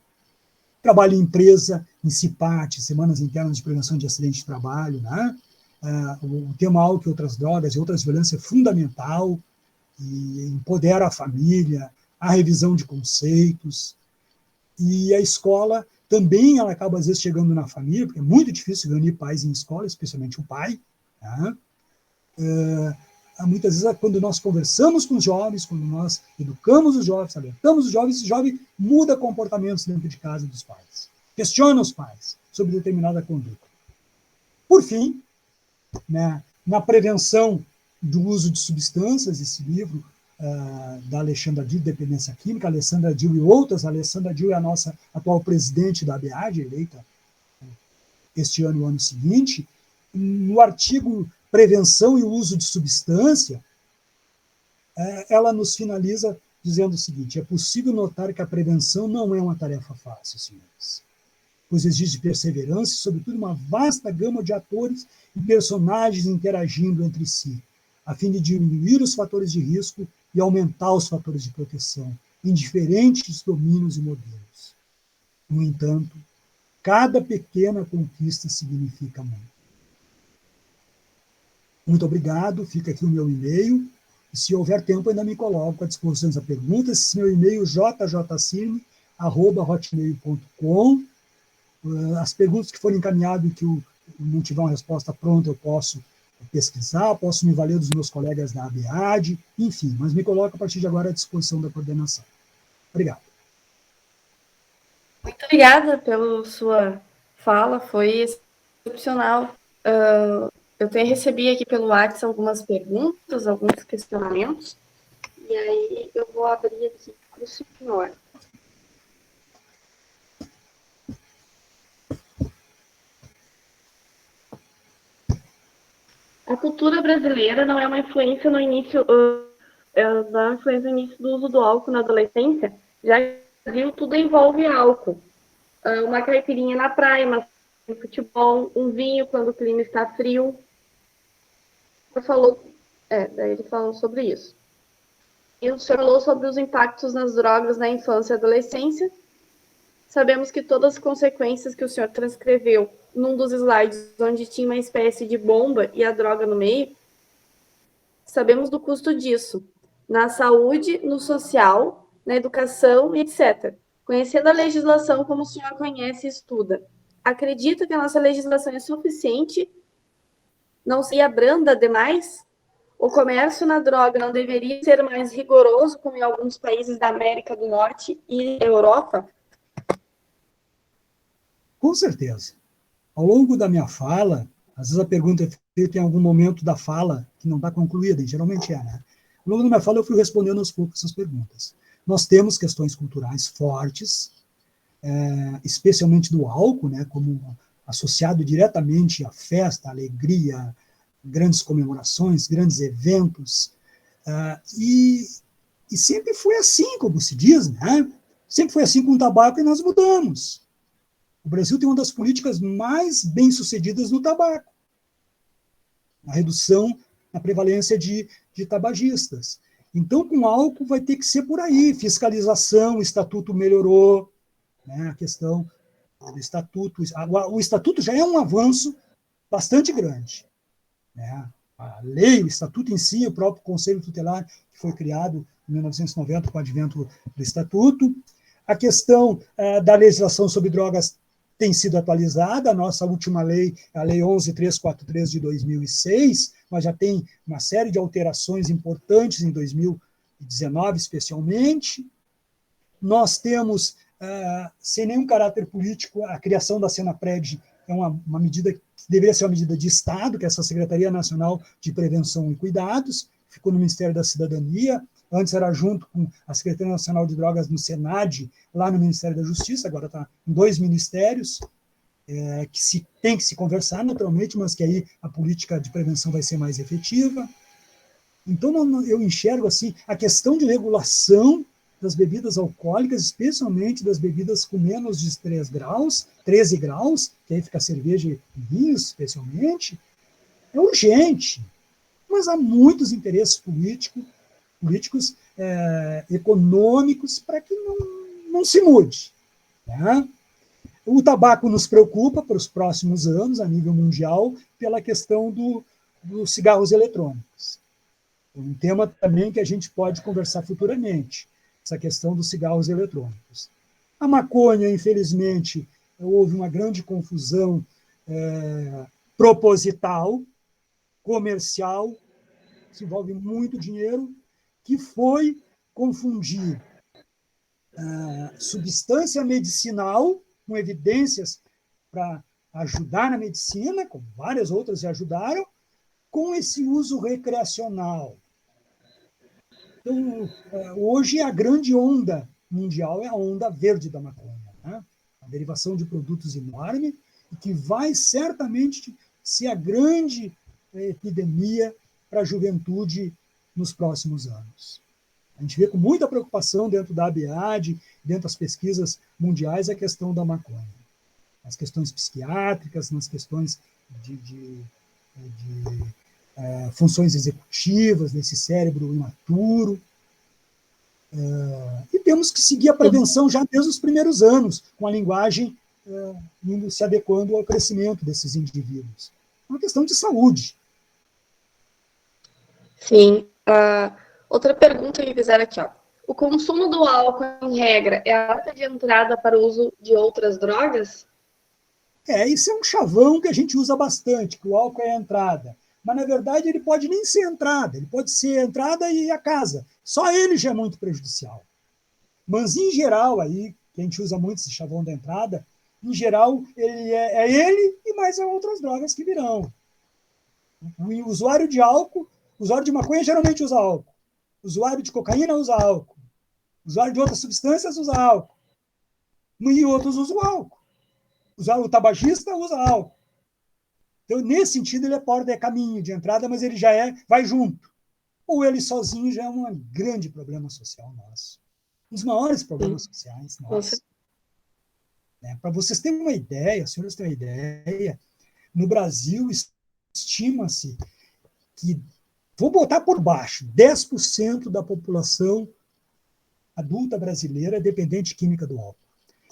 Trabalho em empresa, em CIPAT, Semanas Internas de Prevenção de Acidente de Trabalho, né? O tema álcool e outras drogas e outras violências é fundamental, e empodera a família, a revisão de conceitos, e a escola também ela acaba, às vezes, chegando na família, porque é muito difícil reunir pais em escola, especialmente o pai. Tá? Muitas vezes, quando nós conversamos com os jovens, quando nós educamos os jovens, alertamos os jovens, esse jovem muda comportamentos dentro de casa dos pais, questiona os pais sobre determinada conduta. Por fim, né, na prevenção do uso de substâncias, esse livro da Alexandra Dill, Dependência Química, Alessandra Dill e outras. A Alessandra Dill é a nossa atual presidente da ABAD, eleita este ano e o ano seguinte. No artigo Prevenção e Uso de Substância, ela nos finaliza dizendo o seguinte: é possível notar que a prevenção não é uma tarefa fácil, senhores, pois exige perseverança e, sobretudo, uma vasta gama de atores e personagens interagindo entre si, a fim de diminuir os fatores de risco e aumentar os fatores de proteção em diferentes domínios e modelos. No entanto, cada pequena conquista significa muito. Muito obrigado, fica aqui o meu e-mail. E se houver tempo, ainda me coloco à disposição das perguntas. Esse meu e-mail, jjcine@hotmail.com. As perguntas que forem encaminhadas e que eu não tiver uma resposta pronta, eu posso pesquisar, posso me valer dos meus colegas da ABAD, enfim, mas me coloco a partir de agora à disposição da coordenação. Obrigado. Muito obrigada pela sua fala, foi excepcional. Eu tenho recebido aqui pelo WhatsApp algumas perguntas, alguns questionamentos, e aí eu vou abrir aqui para o senhor. A cultura brasileira não é uma influência no início, não é uma influência no início do uso do álcool na adolescência, já que no Brasil tudo envolve álcool. Uma caipirinha na praia, uma futebol, um vinho quando o clima está frio. Daí ele falou sobre isso. E o senhor falou sobre os impactos nas drogas na infância e adolescência. Sabemos que todas as consequências que o senhor transcreveu num dos slides, onde tinha uma espécie de bomba e a droga no meio, sabemos do custo disso, na saúde, no social, na educação e etc. Conhecendo a legislação como o senhor conhece e estuda, acredita que a nossa legislação é suficiente? Não seria branda demais? O comércio na droga não deveria ser mais rigoroso, como em alguns países da América do Norte e Europa? Com certeza. Ao longo da minha fala, às vezes a pergunta é feita em algum momento da fala que não está concluída, e geralmente é, né? Ao longo da minha fala, eu fui respondendo aos poucos essas perguntas. Nós temos questões culturais fortes, especialmente do álcool, né, como associado diretamente à festa, à alegria, grandes comemorações, grandes eventos, e sempre foi assim, como se diz, né? Sempre foi assim com o tabaco e nós mudamos. O Brasil tem uma das políticas mais bem-sucedidas no tabaco, a redução na prevalência de tabagistas. Então, com álcool vai ter que ser por aí, fiscalização, o estatuto melhorou, né, a questão do estatuto. O estatuto já é um avanço bastante grande, né? A lei, o estatuto em si, o próprio Conselho Tutelar, que foi criado em 1990 com o advento do estatuto. A questão da legislação sobre drogas tem sido atualizada, a nossa última lei, a Lei 11.343 de 2006, mas já tem uma série de alterações importantes em 2019, especialmente. Nós temos, sem nenhum caráter político, a criação da Senapred, é uma medida que deveria ser uma medida de Estado, que é essa Secretaria Nacional de Prevenção e Cuidados, ficou no Ministério da Cidadania, antes era junto com a Secretaria Nacional de Drogas no Senad, lá no Ministério da Justiça, agora está em 2 ministérios, que tem que se conversar naturalmente, mas que aí a política de prevenção vai ser mais efetiva. Então, eu enxergo assim a questão de regulação das bebidas alcoólicas, especialmente das bebidas com menos de 13 graus, que aí fica cerveja e vinhos, especialmente, é urgente. Mas há muitos interesses políticos, econômicos, para que não se mude. Né? O tabaco nos preocupa para os próximos anos, a nível mundial, pela questão dos cigarros eletrônicos. Um tema também que a gente pode conversar futuramente, essa questão dos cigarros eletrônicos. A maconha, infelizmente, houve uma grande confusão proposital, comercial, que envolve muito dinheiro, que foi confundir substância medicinal com evidências para ajudar na medicina, como várias outras já ajudaram, com esse uso recreacional. Então, hoje a grande onda mundial é a onda verde da maconha, né? A derivação de produtos enorme, e que vai certamente ser a grande epidemia para a juventude nos próximos anos. A gente vê com muita preocupação dentro da ABAD, dentro das pesquisas mundiais, a questão da maconha. Nas questões psiquiátricas, nas questões de funções executivas desse cérebro imaturo. E temos que seguir a prevenção já desde os primeiros anos, com a linguagem indo se adequando ao crescimento desses indivíduos. É uma questão de saúde. Sim. Outra pergunta que fizeram aqui, ó. O consumo do álcool, em regra, é a porta de entrada para o uso de outras drogas? Isso é um chavão que a gente usa bastante, que o álcool é a entrada. Mas, na verdade, ele pode nem ser entrada, ele pode ser a entrada e a casa. Só ele já é muito prejudicial. Mas, em geral, aí, que a gente usa muito esse chavão da entrada, em geral, é ele e mais outras drogas que virão. O usuário de álcool, o usuário de maconha geralmente usa álcool. O usuário de cocaína usa álcool. O usuário de outras substâncias usa álcool. E outros usam álcool. O tabagista usa álcool. Então, nesse sentido, ele é porta, é caminho de entrada, mas ele já vai junto. Ou ele sozinho já é um grande problema social nosso. Um dos maiores problemas sociais nossos. Para vocês terem uma ideia, os senhores terem uma ideia, no Brasil estima-se que, vou botar por baixo, 10% da população adulta brasileira é dependente química do álcool.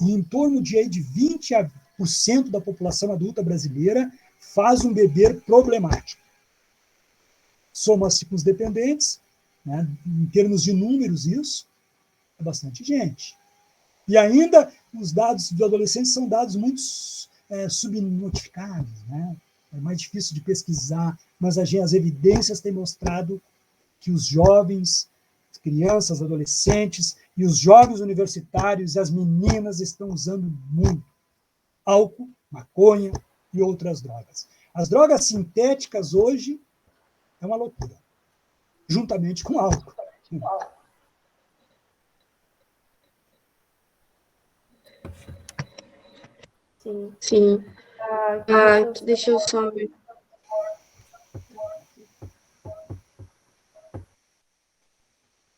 E em torno de 20% da população adulta brasileira faz um beber problemático. Soma-se com os dependentes, né, em termos de números, isso é bastante gente. E ainda, os dados dos adolescentes são dados muito subnotificados, né? É mais difícil de pesquisar, mas as evidências têm mostrado que os jovens, as crianças, adolescentes e os jovens universitários e as meninas estão usando muito álcool, maconha e outras drogas. As drogas sintéticas hoje é uma loucura, juntamente com álcool. Sim. Sim. Deixa eu só ver.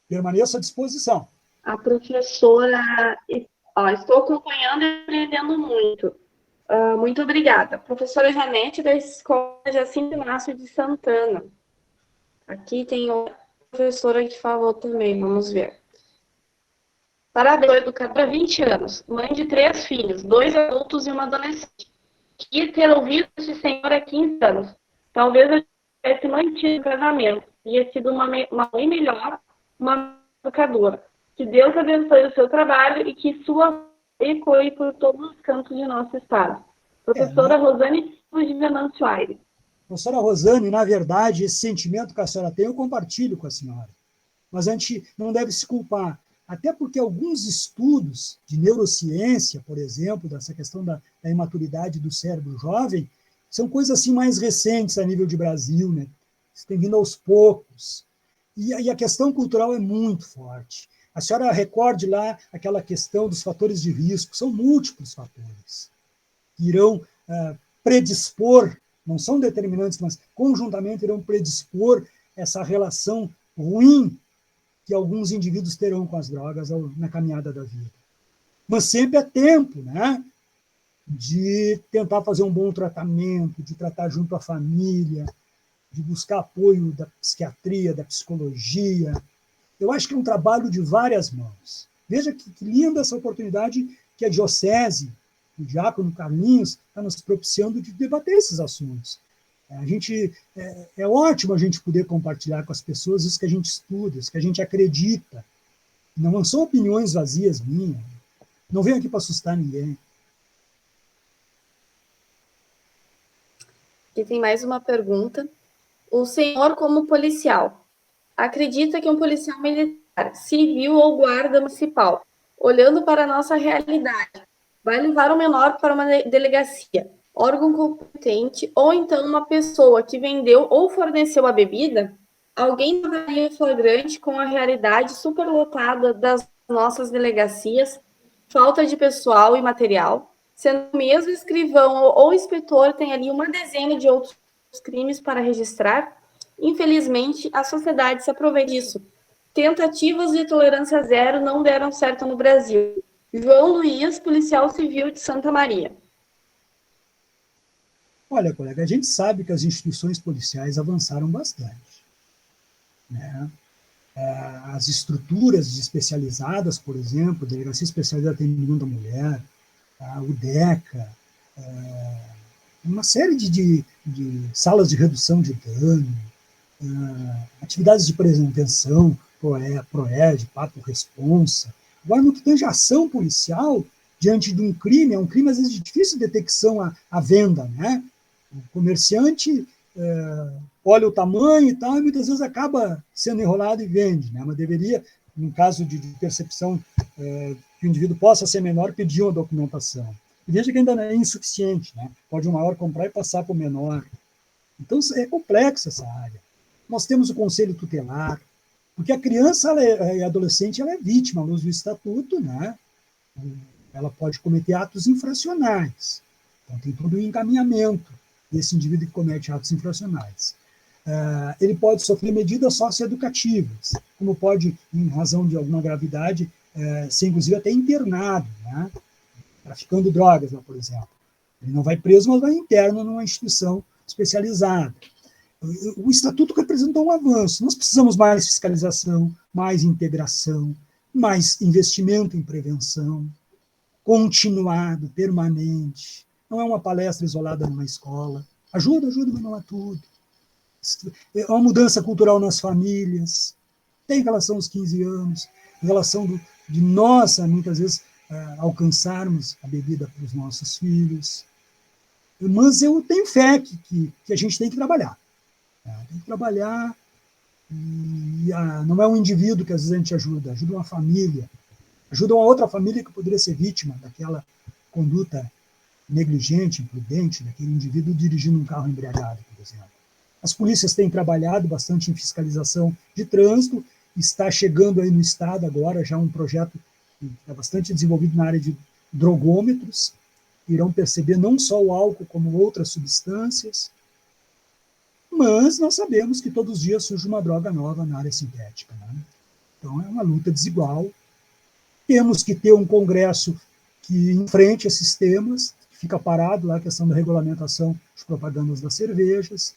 Permaneço à disposição. A professora, estou acompanhando e aprendendo muito. Muito obrigada. Professora Janete, da Escola Jacinto Inácio de Santana. Aqui tem outra professora que falou também, vamos ver. Parabéns, educadora há 20 anos, mãe de 3 filhos, 2 adultos e uma adolescente. Queria ter ouvido esse senhor há 15 anos. Talvez eu tivesse mantido o casamento. Teria sido uma mãe melhor, uma educadora. Que Deus abençoe o seu trabalho e que sua ecoe por todos os cantos de nosso estado. Professora Rosane de Venâncio Aires. Professora Rosane, na verdade, esse sentimento que a senhora tem, eu compartilho com a senhora. Mas a gente não deve se culpar. Até porque alguns estudos de neurociência, por exemplo, dessa questão da imaturidade do cérebro jovem, são coisas assim mais recentes a nível de Brasil, né? Isso tem vindo aos poucos. E a questão cultural é muito forte. A senhora recorde lá aquela questão dos fatores de risco, são múltiplos fatores que irão predispor, não são determinantes, mas conjuntamente irão predispor essa relação ruim que alguns indivíduos terão com as drogas na caminhada da vida. Mas sempre é tempo, né, de tentar fazer um bom tratamento, de tratar junto à família, de buscar apoio da psiquiatria, da psicologia. Eu acho que é um trabalho de várias mãos. Veja que linda essa oportunidade que a Diocese, o Diácono Carlinhos, está nos propiciando de debater esses assuntos. É ótimo a gente poder compartilhar com as pessoas isso que a gente estuda, isso que a gente acredita. Não são opiniões vazias minhas. Não venho aqui para assustar ninguém. Aqui tem mais uma pergunta. O senhor, como policial, acredita que um policial militar, civil ou guarda municipal, olhando para a nossa realidade, vai levar o menor para uma delegacia, órgão competente, ou então uma pessoa que vendeu ou forneceu a bebida? Alguém daria flagrante com a realidade superlotada das nossas delegacias, falta de pessoal e material, sendo mesmo escrivão ou inspetor tem ali uma dezena de outros crimes para registrar? Infelizmente, a sociedade se aproveita disso. Tentativas de tolerância zero não deram certo no Brasil. João Luiz, policial civil de Santa Maria. Olha, colega, a gente sabe que as instituições policiais avançaram bastante, né? As estruturas especializadas, por exemplo, a Delegacia Especial de Atendimento à Mulher, o DECA, uma série de salas de redução de dano, atividades de prevenção, PROED, Papo Responsa. Agora, no que tange a ação policial, diante de um crime, é um crime, às vezes, de difícil detecção à venda, né? O comerciante olha o tamanho e tal, e muitas vezes acaba sendo enrolado e vende, né? Mas deveria, no caso de percepção que o indivíduo possa ser menor, pedir uma documentação. E veja que ainda é insuficiente, né? Pode o maior comprar e passar para o menor. Então, é complexa essa área. Nós temos o conselho tutelar, porque a criança e a adolescente ela é vítima, à luz do estatuto, né? Ela pode cometer atos infracionais. Então, tem todo o encaminhamento desse indivíduo que comete atos infracionais. Ele pode sofrer medidas socioeducativas, como pode, em razão de alguma gravidade, ser, inclusive, até internado, né? Traficando drogas, por exemplo. Ele não vai preso, mas vai interno numa instituição especializada. O Estatuto representou um avanço. Nós precisamos mais fiscalização, mais integração, mais investimento em prevenção, continuado, permanente. Não é uma palestra isolada numa escola. Ajuda, mas não é tudo. É uma mudança cultural nas famílias. Tem relação aos 15 anos, relação de nós, muitas vezes, alcançarmos a bebida para os nossos filhos. Mas eu tenho fé que a gente tem que trabalhar. Tem que trabalhar, e não é um indivíduo que às vezes a gente ajuda uma família, ajuda uma outra família que poderia ser vítima daquela conduta negligente, imprudente, daquele indivíduo dirigindo um carro embriagado, por exemplo. As polícias têm trabalhado bastante em fiscalização de trânsito, está chegando aí no Estado agora já um projeto que está bastante desenvolvido na área de drogômetros, irão perceber não só o álcool, como outras substâncias, mas nós sabemos que todos os dias surge uma droga nova na área sintética, né? Então, é uma luta desigual. Temos que ter um Congresso que enfrente esses temas, que fica parado lá a questão da regulamentação de propagandas das cervejas.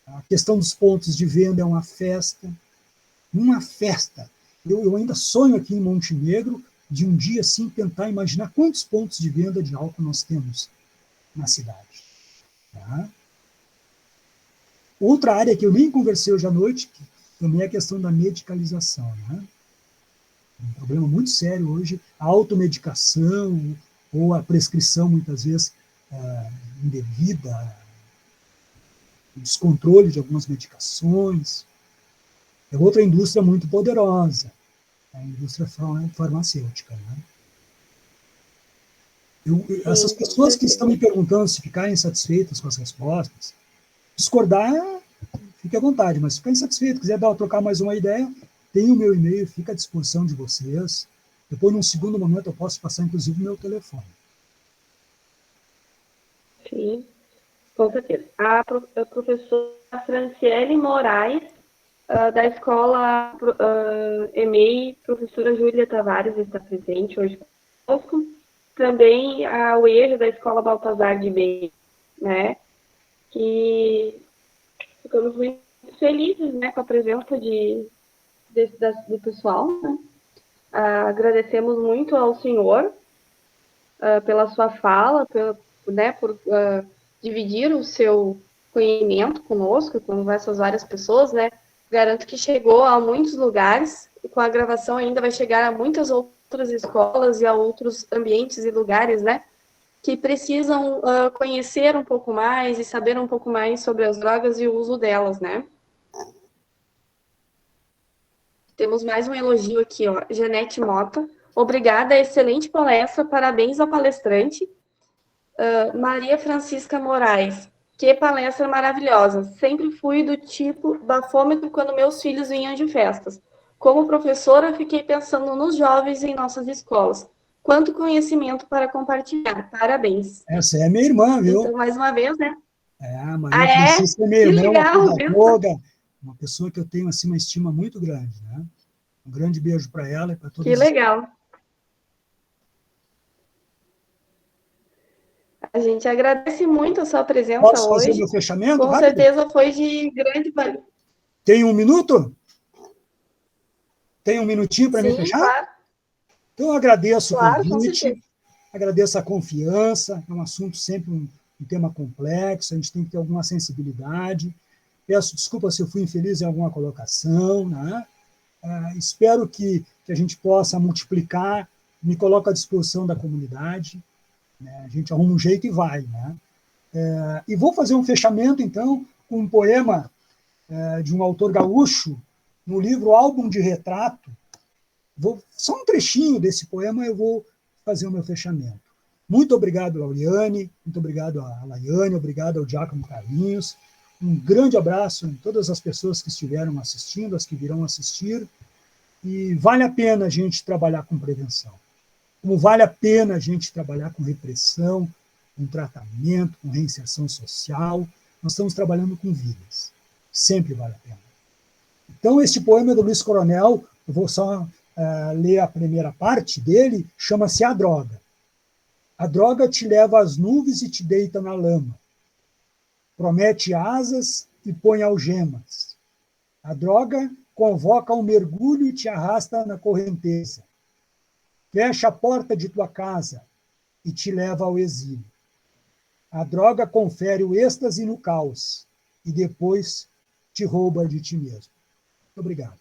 A questão dos pontos de venda é uma festa. Uma festa. Eu ainda sonho aqui em Montenegro de um dia, assim, tentar imaginar quantos pontos de venda de álcool nós temos na cidade. Tá? Outra área que eu nem conversei hoje à noite, que também é a questão da medicalização. Né? Um problema muito sério hoje, a automedicação ou a prescrição, muitas vezes, indevida, o descontrole de algumas medicações. É outra indústria muito poderosa, a indústria farmacêutica. Né? Essas pessoas que estão me perguntando se ficarem satisfeitas com as respostas, discordar, fique à vontade, mas se ficar insatisfeito, quiser trocar mais uma ideia, tem o meu e-mail, fica à disposição de vocês. Depois, num segundo momento, eu posso passar, inclusive, o meu telefone. Sim, com certeza. A professora Franciele Moraes, da escola EMEI, professora Júlia Tavares, está presente hoje conosco. Também a UEJA, da escola Baltazar de Bem, né? Que ficamos muito felizes, né, com a presença do pessoal. Né? Agradecemos muito ao senhor pela sua fala, por dividir o seu conhecimento conosco, com essas várias pessoas, né? Garanto que chegou a muitos lugares e com a gravação ainda vai chegar a muitas outras escolas e a outros ambientes e lugares, né? Que precisam conhecer um pouco mais e saber um pouco mais sobre as drogas e o uso delas, né? Temos mais um elogio aqui, ó. Janete Mota. Obrigada, excelente palestra, parabéns ao palestrante. Maria Francisca Moraes. Que palestra maravilhosa. Sempre fui do tipo bafômetro quando meus filhos vinham de festas. Como professora, fiquei pensando nos jovens em nossas escolas. Quanto conhecimento para compartilhar. Parabéns. Essa é minha irmã, viu? Então, mais uma vez, né? A Maria Francisca é minha irmã, uma pedagoga, uma pessoa que eu tenho assim, uma estima muito grande. Né? Um grande beijo para ela e para todos. Que legal. A gente agradece muito a sua presença hoje. Posso fazer o meu fechamento? Com rápido? certeza foi de grande valor. Tem um minuto? Tem um minutinho para me fechar? Claro. Então, eu agradeço claro, o convite, agradeço a confiança, é um assunto sempre um tema complexo, a gente tem que ter alguma sensibilidade. Peço desculpa se eu fui infeliz em alguma colocação, né? Espero que a gente possa multiplicar, me coloco à disposição da comunidade, né? A gente arruma um jeito e vai, né? E vou fazer um fechamento, então, com um poema de um autor gaúcho, no livro Álbum de Retrato. Só um trechinho desse poema eu vou fazer o meu fechamento. Muito obrigado, Lauriane, muito obrigado a Laiane, obrigado ao Diácono Carlinhos. Um grande abraço a todas as pessoas que estiveram assistindo, as que virão assistir. E vale a pena a gente trabalhar com prevenção. Como vale a pena a gente trabalhar com repressão, com tratamento, com reinserção social. Nós estamos trabalhando com vidas. Sempre vale a pena. Então, este poema do Luiz Coronel, eu vou só ler a primeira parte dele, chama-se A Droga. A droga te leva às nuvens e te deita na lama. Promete asas e põe algemas. A droga convoca um mergulho e te arrasta na correnteza. Fecha a porta de tua casa e te leva ao exílio. A droga confere o êxtase no caos e depois te rouba de ti mesmo. Muito obrigado.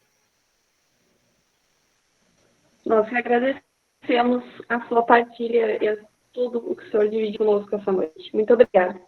Nós que agradecemos a sua partilha e a tudo o que o senhor divide conosco essa noite. Muito obrigada.